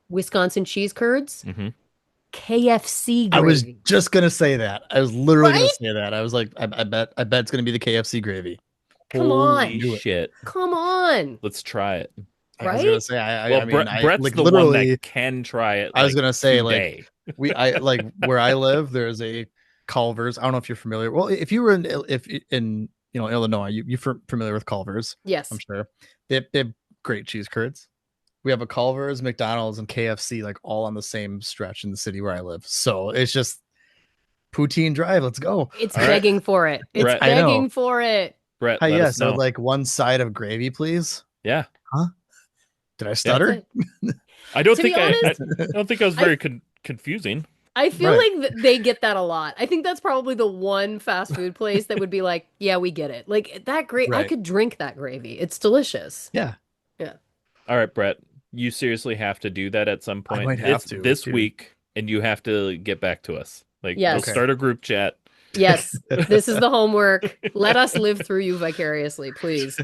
Wisconsin cheese curds, Mm-hmm. KFC I was gravy. just gonna say that. I was literally gonna Right? say that. I was like, I bet it's gonna be the KFC gravy. Come on. Holy Knew it. shit. Come on. Let's try it. I was gonna Right? say, Well, I mean, I Brett's like the one literally. that can try it I was like gonna say like today. I like where I live. There's a Culver's. I don't know if you're familiar. Well, if you were if in Illinois, you're familiar with Culver's. I'm Yes. sure they have great cheese curds. We have a Culver's, McDonald's, and KFC like all on the same stretch in the city where I live. So it's just poutine drive. Let's go. It's All right. begging for it. It's Brett, I know. begging for it. Brett, Hi, let us yes. I would know. like one side of gravy, please. Yeah. Huh? Did I Yeah. That's stutter? it. To be I honest, don't think I was I very confusing. I feel Right. like they get that a lot. I think that's probably the one fast food place that would be like, yeah, we get it. Like that great. I Right. could drink that gravy. It's delicious. Yeah. Yeah. All right, Brett, you seriously have to do that at some I point might have to, this dude. week, and you have to get back to us. Like, we'll Yes. Okay. start a group chat. Yes. This is the homework. Let us live through you vicariously, please.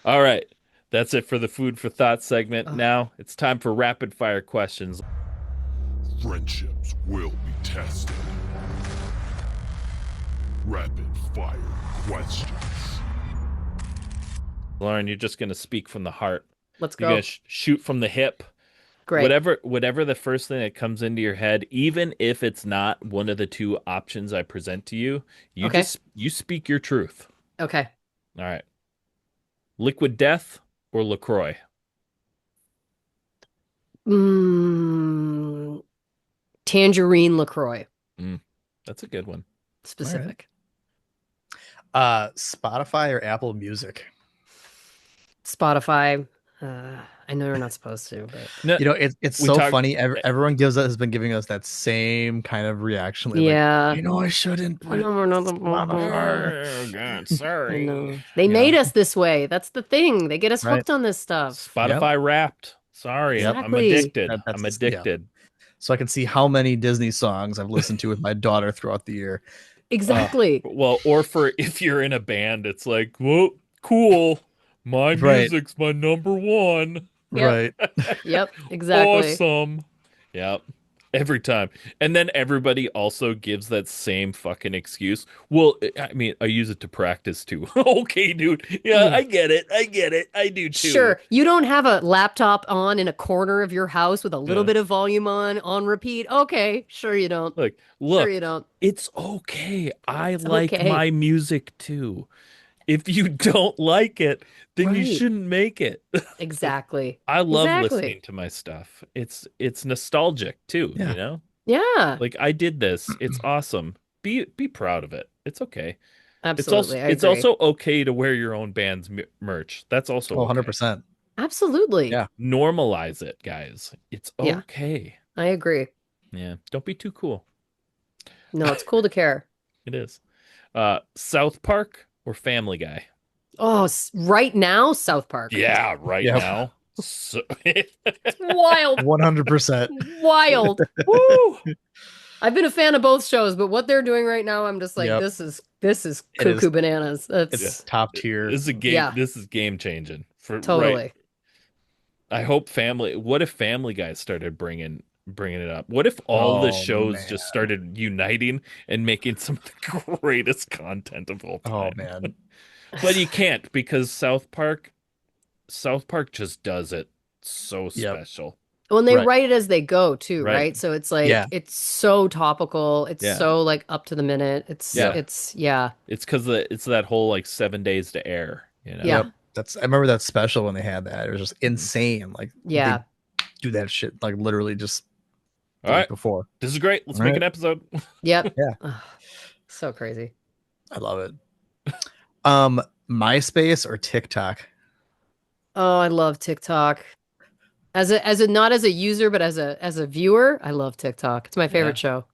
All right. That's it for the food for thought segment. Ugh. Now it's time for rapid fire questions. Friendships will be tested. Rapid fire questions. Lauren, you're just going to speak from the heart. Let's You're go. going to shoot from the hip. Great. Whatever the first thing that comes into your head, even if it's not one of the two options I present to you, Okay. you speak your truth. Okay. All right. Liquid Death or LaCroix? Mm, tangerine LaCroix. That's a good one. Specific. Spotify or Apple Music? Spotify. I know you're not supposed to, but No, It's we so talked- funny. Everyone has been giving us that same kind of reaction. Like, yeah. I shouldn't put No, we're not Spotify. Oh, God, I sorry. know. They made us this way. That's the thing. They get us Right. hooked on this stuff. Spotify Wrapped. Sorry, I'm Exactly. addicted. That's I'm yeah. addicted. so I can see how many Disney songs I've listened to with my daughter throughout the year. Exactly. Well, or for if you're in a band, it's like, well, cool. My Right. music's my number one. Yep. Right. Yep. Exactly. Awesome. Yep. Every time. And then everybody also gives that same fucking excuse. Well, I mean, I use it to practice too. Okay, dude. Yeah, Yeah. I get it. I get it. I do too. Sure, you don't have a laptop on in a corner of your house with a little Yeah. bit of volume on repeat. Okay, sure you don't. Like, Sure look, you don't. it's okay. I It's like okay. my music too. If you don't like it, then you Right. shouldn't make it. Exactly. I love Exactly. listening to my stuff. It's nostalgic too, you Yeah. know? Yeah. Like I did this. It's awesome. Be proud of it. It's okay. Absolutely. I It's agree. also okay to wear your own band's merch. That's also Oh, okay. 100%. Absolutely. Yeah. Normalize it, guys. It's Yeah, okay. I agree. Yeah. Don't be too cool. No, it's cool to care. It is. South Park or Family Guy? Oh, right now, South Park. Yeah, right Yep. now. So Wild. 100%. Wild. Woo! I've been a fan of both shows, but what they're doing right now, I'm just like, Yep. this is It is. cuckoo bananas. It's That's top tier. This is a game. Yeah. This is game changing for right. totally. I hope Family. What if Family Guy started bringing it up? What if all the Oh, shows man. just started uniting and making some of the greatest content of all Oh, time? man. But you can't because South Park just does it so Yep. special. When they Right. write it as they go too, Right. right? So it's like Yeah. it's so topical. It's Yeah. so like up to the minute. Yeah. It's yeah. It's because it's that whole like 7 days to air. You know. Yeah. Yep. I remember that special when they had that. It was just insane. Like Yeah. they do that shit like literally just the All week right. before. This is great. Let's All make right. an episode. Yep. Yeah. Ugh, so crazy. I love it. MySpace or TikTok? Oh, I love TikTok. As a not as a user, but as a viewer, I love TikTok. It's my favorite show.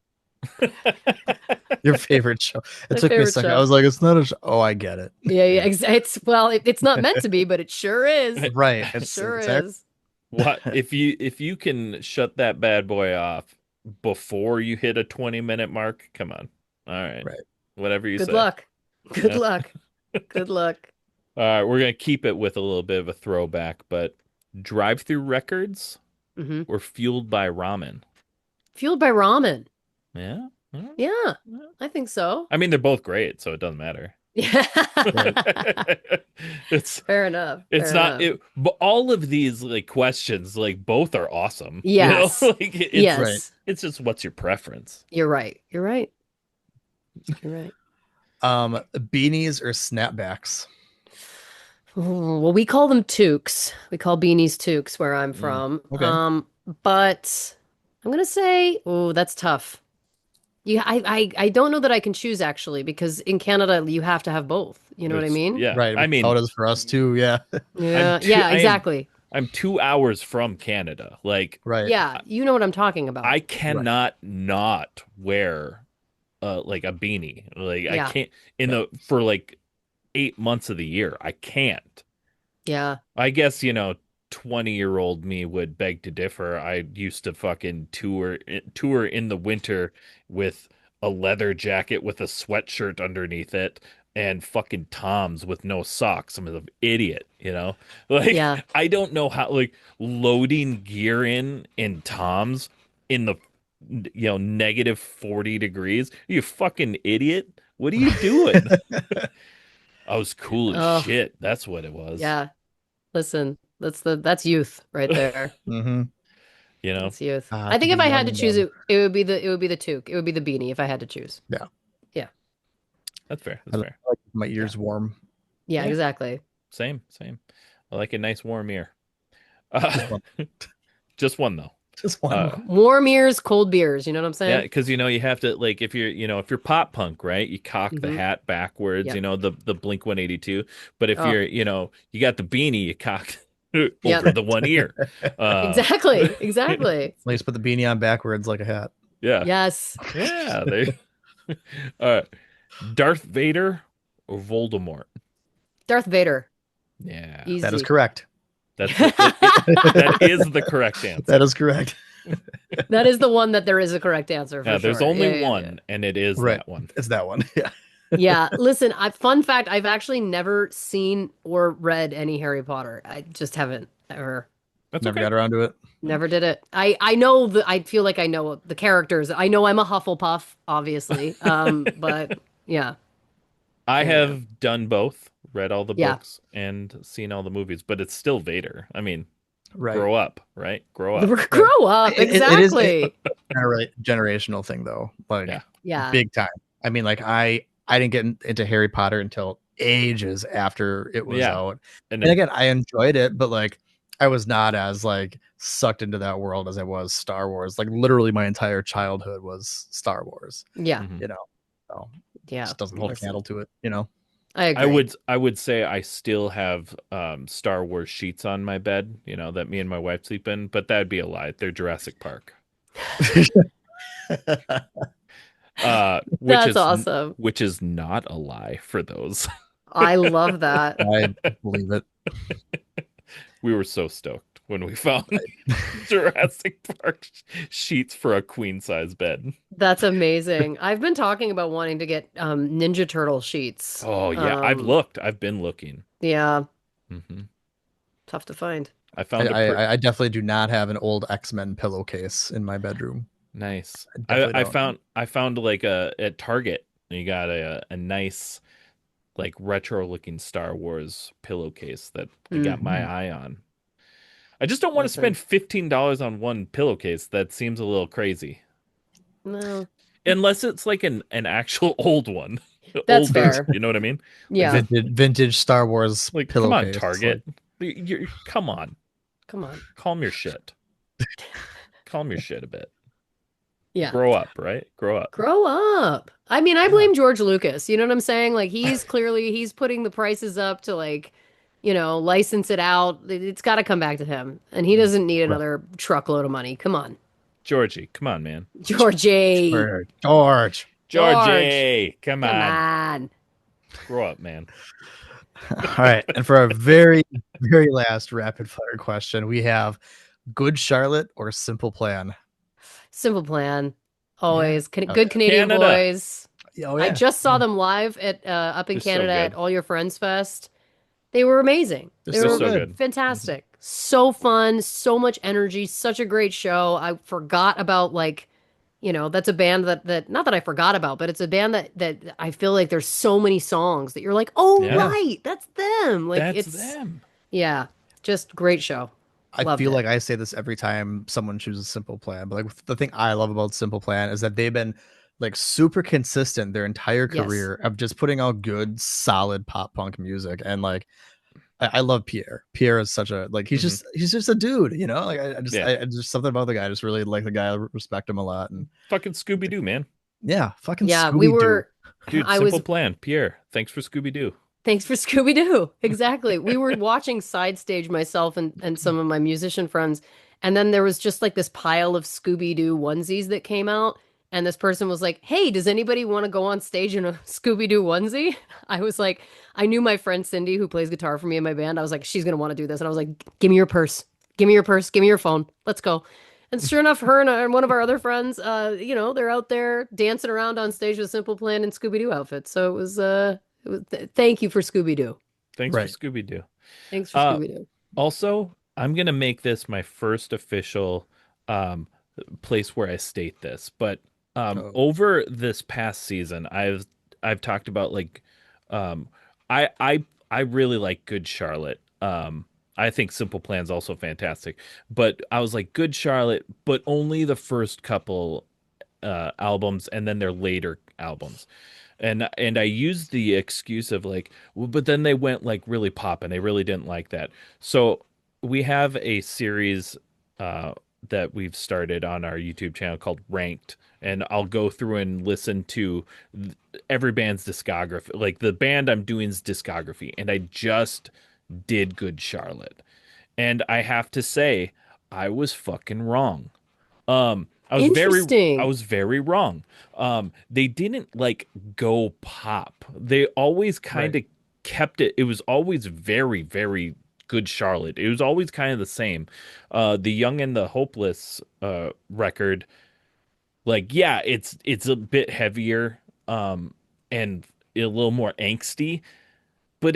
Your favorite show? It My took me a favorite second. show. I was like, it's not a show. Oh, I get it. Yeah, yeah. It's well, it's not meant to be, but it sure is. Right. It It's sure it's is. What if you can shut that bad boy off before you hit a 20-minute mark? Come on. All right. Right. Whatever you Good say. luck. Good Yeah. luck. Good luck. All right, we're gonna keep it with a little bit of a throwback, but drive-through records Hmm. were fueled by ramen. Fueled by ramen. Yeah. Yeah, I think so. I mean, they're both great, so it doesn't matter. Yeah. It's Fair enough. it's Fair not enough. it, but all of these like questions, like both are awesome. Yes. Like it's Yes. Right. it's just what's your preference? You're right. You're right. You're right. Beanies or snapbacks? Ooh, well, we call them toques. We call beanies toques where I'm Mm, from. okay. But I'm gonna say, oh, that's tough. I don't know that I can choose actually, because in Canada you have to have both. You know what I mean? Yeah. Right. I mean, how it is for us too. Yeah. Yeah. I'm Yeah, exactly. I'm 2 hours from Canada. Like Right. Yeah, you know what I'm talking about. I cannot not wear like a beanie. Like I Yeah. can't for like 8 months of the year. I can't. Yeah. I guess, 20-year-old me would beg to differ. I used to fucking tour in the winter with a leather jacket with a sweatshirt underneath it and fucking Toms with no socks. I'm an idiot. Like Yeah. I don't know how like loading gear in Toms in the negative 40 degrees. You fucking idiot. What are you doing? I was cool as Oh, shit. That's what it was. yeah. Listen, that's youth right there. Mm-hmm. That's youth. Ah, I think to if be I young had to and choose dumb. it would be the toque. It would be the beanie if I had to choose. Yeah. Yeah. That's fair. I That's fair. like my ears warm. Yeah, Yeah. exactly. Same. I like a nice warm ear. Just one. Just one though. Just one. Warm ears, cold beers. You know what I'm Yeah, saying? because you have to like if you're pop punk, right? You cock the Mhm. hat backwards, Yep. the Blink 182. But if Oh. you're you got the beanie, you cock over Yep. the one ear. Exactly. Exactly. Like just put the beanie on backwards like a hat. Yeah. Yes. Yeah. They. Darth Vader or Voldemort? Darth Vader. Yeah. Easy. That is correct. That is the correct answer. That is correct. That is the one that there is a correct answer for Yeah, there's sure. only Yeah. one, and it is Right. that one. It's that one. Yeah. Yeah, listen, fun fact, I've actually never seen or read any Harry Potter. I just haven't ever. That's Never okay. got around to it. Never did it. I know I feel like I know the characters. I know I'm a Hufflepuff, obviously. But yeah. I Yeah, yeah. have done both, read all the Yeah. books and seen all the movies, but it's still Vader. I mean, Right. grow up, right? Grow up. Right. Grow up, It is a exactly. generational thing though. Like Yeah. Yeah. big time. I mean, like I didn't get into Harry Potter until ages after it was Yeah. out. And And again, I enjoyed it, but like I was not as like sucked into that world as I was Star Wars. Like literally my entire childhood was Star Wars, Yeah. Mhm. you know. So Yeah. just doesn't hold a Listen, candle to it, you know. I agree. I would say I still have Star Wars sheets on my bed, that me and my wife sleep in, but that'd be a lie. They're Jurassic Park. That's awesome. Which is not a lie for those. I love that. I believe it. We were so stoked when we found Jurassic Park sheets for a queen size bed. That's amazing. I've been talking about wanting to get Ninja Turtle sheets. Oh yeah, I've been looking. Yeah, Hmm tough to find. I found a pretty I definitely do not have an old X-Men pillowcase in my bedroom. nice. I definitely don't. I found like at Target. You got a nice like retro looking Star Wars pillowcase that I got my eye on. I just don't want to Listen. spend $15 on one pillowcase. That seems a little crazy. No, Unless it's like an actual old one. that's Older, fair. you know what I mean? Yeah, Vintage Star Wars Like, come on, pillowcase. Target. Come on. come on. Calm your shit. Calm your shit a bit. Yeah. Grow up, right? Grow up. Grow up. I mean, I blame George Lucas. You know what I'm saying? Like he's putting the prices up to like, license it out. It's got to come back to him. And he doesn't need another truckload of money. Come on. Georgie, come on, man. Georgie. George. Georgie, come Come on. on. Grow up, man. All right. And for our very, very last rapid fire question, we have Good Charlotte or Simple Plan? Simple Plan. Always. Good Canadian Canada. boys. Oh, I just saw them live at up in They're so Canada at good. All Your Friends Fest. They were amazing. They're They so were so good. good. fantastic. So fun, so much energy, such a great show. I forgot about that's a band that not that I forgot about, but it's a band that I feel like there's so many songs that you're like, "Oh, Yeah. right, that's them." Like That's it's them. yeah, just great show. I Loved feel it. like I say this every time someone chooses Simple Plan, but like the thing I love about Simple Plan is that they've been like super consistent their entire Yes. career of just putting out good, solid pop punk music. And like I love Pierre. Pierre is such a like he's just a dude, Like I just Yeah. I just something about the guy. I just really like the guy. I respect him a lot. And Fucking Scooby Doo, man. yeah, fucking Yeah, Scooby-Doo. we were Dude, I simple was plan. Pierre, thanks for Scooby Doo. Thanks for Scooby Doo. Exactly. We were watching Side Stage, myself and some of my musician friends, and then there was just like this pile of Scooby Doo onesies that came out. And this person was like, "Hey, does anybody want to go on stage in a Scooby Doo onesie?" I was like, I knew my friend Cindy, who plays guitar for me in my band. I was like, she's gonna want to do this. And I was like, "Give me your purse. Give me your purse. Give me your phone. Let's go." And sure enough, her and one of our other friends, they're out there dancing around on stage with Simple Plan and Scooby Doo outfits. So thank you for Scooby Doo. Thanks for Right. Scooby Doo. Thanks for Scooby Doo. Also, I'm gonna make this my first official place where I state this, but over this past season, I've talked about like I really like Good Charlotte. I think Simple Plan's also fantastic, but I was like Good Charlotte, but only the first couple albums and then their later albums. And I used the excuse of like, well, but then they went like really pop and they really didn't like that. So we have a series that we've started on our YouTube channel called Ranked, and I'll go through and listen to every band's discography, like the band I'm doing's discography, and I just did Good Charlotte, and I have to say I was fucking wrong. Interesting. I was very wrong. They didn't like go pop. They always kind of kept it. It was always very, very Good Charlotte. It was always kind of the same. The Young and the Hopeless record, like yeah, it's a bit heavier and a little more angsty, but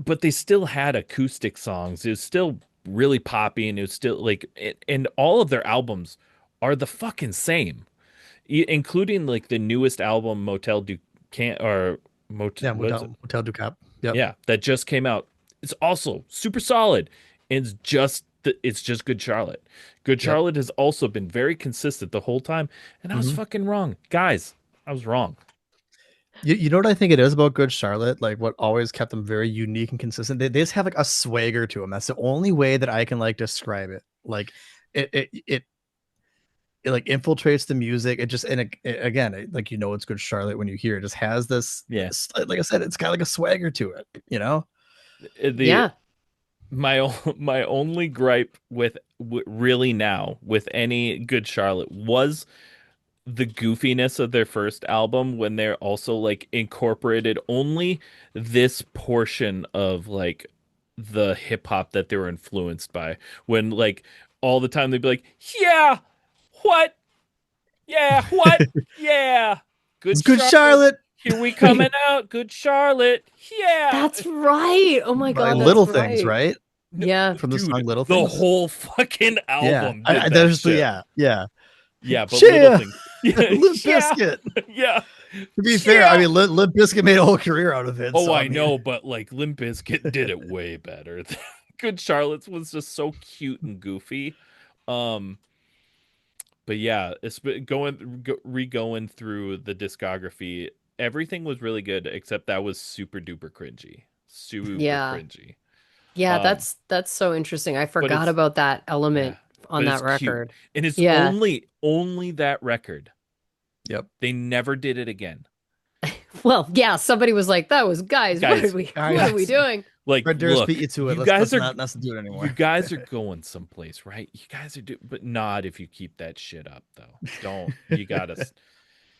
but they still had acoustic songs. It was still really poppy, and it was still like and all of their albums are the fucking same, including like the newest album Motel Du Can't or Mot Yeah, what's it? Hotel du Cap. Yep. Yeah, that just came out. It's also super solid. And it's just Good Charlotte. Good Yep. Charlotte has also been very consistent the whole time, and I was Hmm. fucking wrong. Guys, I was wrong. You know what I think it is about Good Charlotte? Like what always kept them very unique and consistent. They just have like a swagger to them. That's the only way that I can like describe it. Like it it like infiltrates the music. It just and again, like it's Good Charlotte when you hear it. Just has Yeah. like I said, it's got like a swagger to it. You know? The Yeah. my only gripe with really now with any Good Charlotte was the goofiness of their first album when they're also like incorporated only this portion of like the hip hop that they were influenced by. When like all the time they'd be like, "Yeah, what? Yeah, what? Yeah, It's Good Good Charlotte, Charlotte. here we coming out. Good Charlotte, yeah." That's right. Oh my By God, that's Little Things, right. right? No, Yeah. From the song dude, Little the Things. whole fucking Yeah, album did I that there's shit. yeah. Yeah, but Little Yeah, Things. Yeah, Limp yeah, Bizkit. yeah, To be fair, I yeah. mean, Limp Bizkit made a whole career out of it. Oh, So I I mean, know, but like Limp Bizkit did it way better. Good Charlotte's was just so cute and goofy. Um, but yeah, it's been re-going through the discography. Everything was really good except that was super duper cringy. Super Yeah. cringy. Yeah, Um, that's so interesting. I but forgot it's about that yeah, element on but that it's cute. record. And it's Yeah. only that record. yep, They never did it again. Well, yeah, somebody was like, that was guys, Guys, what are we guys. doing? like Red Durst beat look, you to it. you Let's guys are not do it you anymore. guys are going someplace, right? You guys are but not if you keep that shit up though. Don't.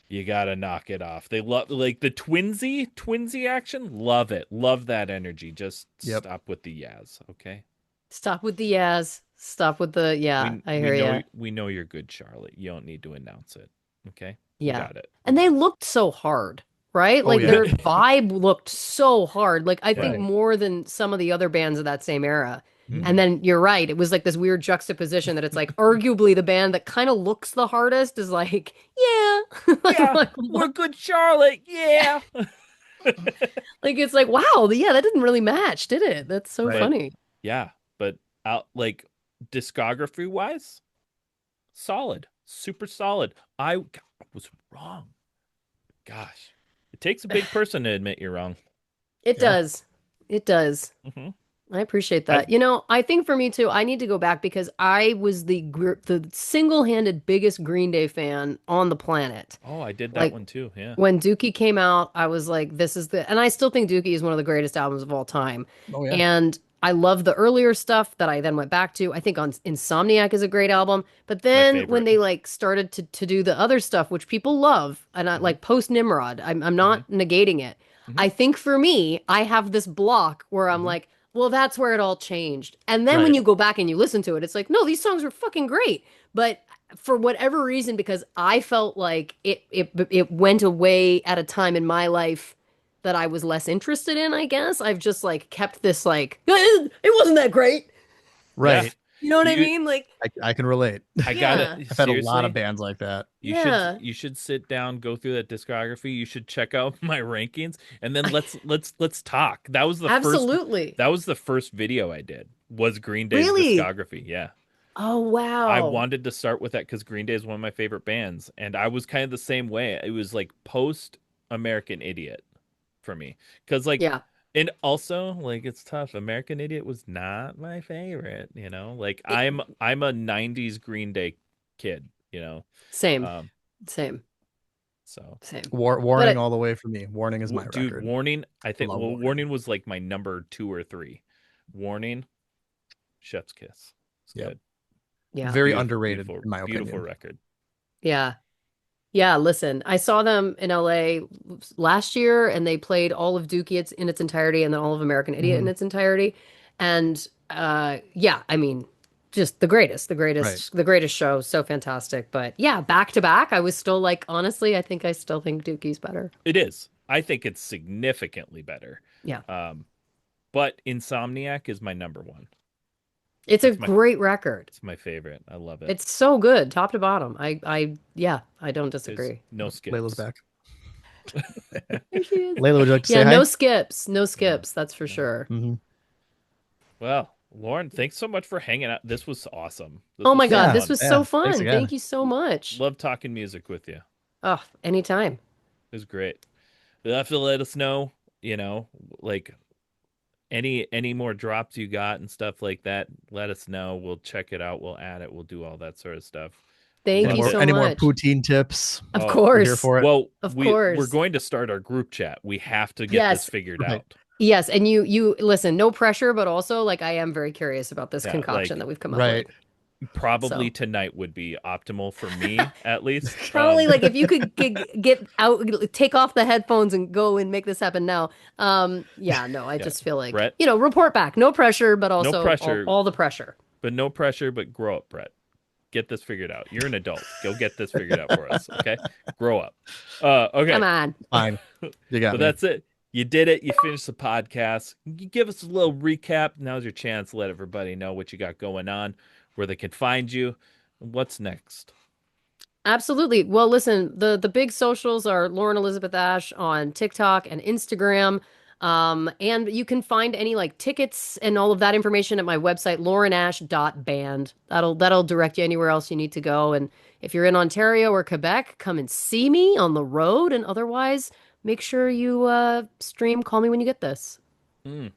You gotta knock it off. They love like the twinsy action. Love it. Love that energy. Just Yep. stop with the yaz, okay? Stop with the yes. Stop with the yeah. I hear you. We know you're good, Charlotte. You don't need to announce it, okay? We Yeah. got it. And they looked so hard, right? Oh Like yeah, their vibe looked so hard. Like I think Right. more than some of the other bands of that same era. And Mhm. then you're right. It was like this weird juxtaposition that it's like arguably the band that kind of looks the hardest is like, yeah. Yeah, Like, we're good, Charlotte. Yeah. like it's like, wow, yeah, that didn't really match, did it? That's so right. But funny. yeah, but out like discography wise, solid, super solid. I was wrong. Gosh, it takes a big person to admit you're wrong. It Yeah. does. It does. Hmm. I appreciate I that. I think for me too, I need to go back because I was the single-handed biggest Green Day fan on the planet. oh, I did that Like one too. Yeah, when Dookie came out, I was like, this is and I still think Dookie is one of the greatest albums of all time. Oh yeah. And I love the earlier stuff that I then went back to. I think on Insomniac is a great album. But my then when favorite. they like started to do the other stuff, which people love, and I Hmm. like post Nimrod, I'm Hmm. not negating it. Hmm. I think for me, I have this block where I'm Hmm. like, well, that's where it all changed. And then when Right. you go back and you listen to it, it's like, no, these songs are fucking great. But for whatever reason, because I felt like it went away at a time in my life that I was less interested in, I guess. I've just like kept this like, it wasn't that great. Yeah, Right. You know what I you. mean? Like, I can relate. I yeah. gotta I've had a lot of seriously. bands like that. Yeah. You should sit down, go through that discography. You should check out my rankings, and then let's talk. Absolutely. That was the first video I did. Was Green Day's Really? discography? Yeah. Oh, I wow. wanted to start with that because Green Day is one of my favorite bands, and I was kind of the same way. It was like post American Idiot for me, because like, Yeah. and also like it's tough. American Idiot was not my favorite. Like It- I'm a '90s Green Day kid. Same. Um, Same. so Same. But Warning all the way for me. Warning is my dude, record. Warning. I think Love Warning. Warning was like my number 2 or 3. Warning, Chef's Kiss. It's Yep. good. Yeah. Very Beautiful, underrated beautiful, in my beautiful opinion. record. Yeah. Yeah, listen, I saw them in LA last year and they played all of Dookie in its entirety and then all of American Idiot in Mhm. its entirety. And yeah, I mean, just the greatest, Right. the greatest show. So fantastic. But yeah, back to back, I was still like, honestly, I still think Dookie's better. It is. I think it's significantly better. Yeah. But Insomniac is my number one. It's a It's my great record. it's my favorite. I love it. It's so good, top to bottom. Yeah, I don't There's disagree. no Layla's skips. back. There she is. Layla, would you like to Yeah, say hi? no skips, no skips, that's for sure. Mhm. Well, Lauren, thanks so much for hanging out. This was awesome. This Oh was my so God, Yeah, this fun. was yeah. so Thanks fun. again. Thank you so much. Love talking music with you. Oh, anytime. It was great. You'll have to let us know, like any more drops you got and stuff like that. Let us know. We'll check it out. We'll add it. We'll do all that sort of stuff. Thank Loved you it. so Any more much. poutine tips? Of Oh, We're here course. for it. Well, Of we're course. going to start our group chat. We have to get this Yes. figured Right. out. Yes, and you listen, no pressure, but also like I am very curious about this Yeah, concoction like, that we've come up Right. with. Probably So. tonight would be optimal for me, at least. Probably like if you could get out, take off the headphones and go and make this happen now. Yeah, no, I Yeah, just feel like, Brett? report back. No pressure, but No also pressure, all the pressure. but no pressure, but grow up, Brett. Get this figured out. You're an adult. Go get this figured out for us, okay? Grow up. Okay. Come on. Fine. You got So me. that's it. You did it. You finished the podcast. You give us a little recap. Now's your chance to let everybody know what you got going on, where they can find you. What's next? Absolutely. Well, listen, the big socials are Lauren Elizabeth Ash on TikTok and Instagram. And you can find any like tickets and all of that information at my website, laurenash.band. That'll direct you anywhere else you need to go. And if you're in Ontario or Quebec, come and see me on the road. And otherwise, make sure you stream Call Me When You Get This. Mm,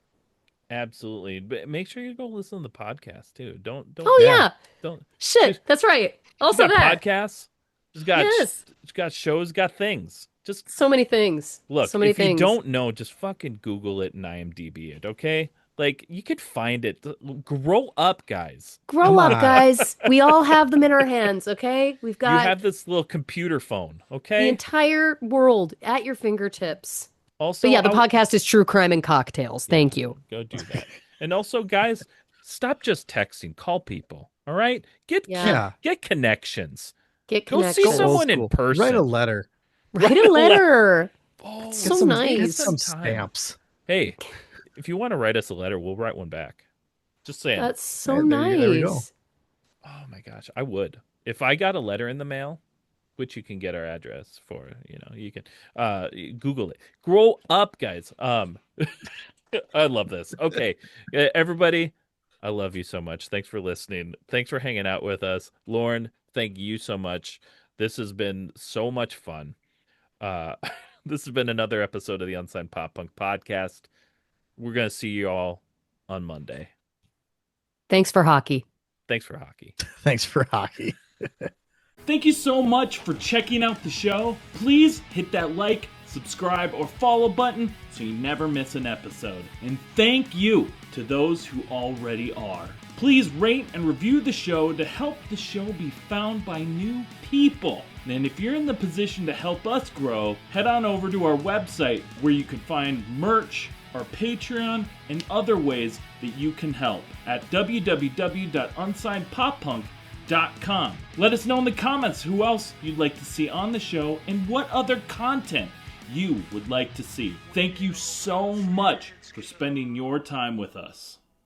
absolutely. But make sure you go listen to the podcast too. Don't Oh Yeah. yeah. don't. Shit, that's right. She's Also got that. podcasts. She's got Yes. she's got shows. Got things. Just So many things. look. So many If you things. don't know, just fucking Google it and IMDb it. Okay. Like you could find it. Grow up, guys. Grow Come up, on. guys. We all have them in our hands, okay? We've You got have this little computer phone. the Okay. entire world at your fingertips. Also, But yeah, the I- podcast is True Crime and Cocktails. Thank you. Go do that. And also, guys, stop just texting. Call people. All right. Yeah. Get connections. Get Go see connections. someone in School. person. Write a letter. Write a letter. Oh, That's Get so some, nice. Get some Time. stamps. Hey, if you want to write us a letter, we'll write one back. Just saying. That's so Hey, there we go. nice. Oh my gosh, I would. If I got a letter in the mail, which you can get our address for, you can Google it. Grow up, guys. I love this. Okay. Everybody, I love you so much. Thanks for listening. Thanks for hanging out with us. Lauren, thank you so much. This has been so much fun. This has been another episode of the Unsigned Pop Punk Podcast. We're going to see you all on Monday. Thanks for hockey. Thanks for hockey. Thanks for hockey. Thank you so much for checking out the show. Please hit that like, subscribe, or follow button so you never miss an episode. And thank you to those who already are. Please rate and review the show to help the show be found by new people. And if you're in the position to help us grow, head on over to our website where you can find merch, our Patreon, and other ways that you can help at www.unsignedpoppunk.com. Let us know in the comments who else you'd like to see on the show and what other content you would like to see. Thank you so much for spending your time with us.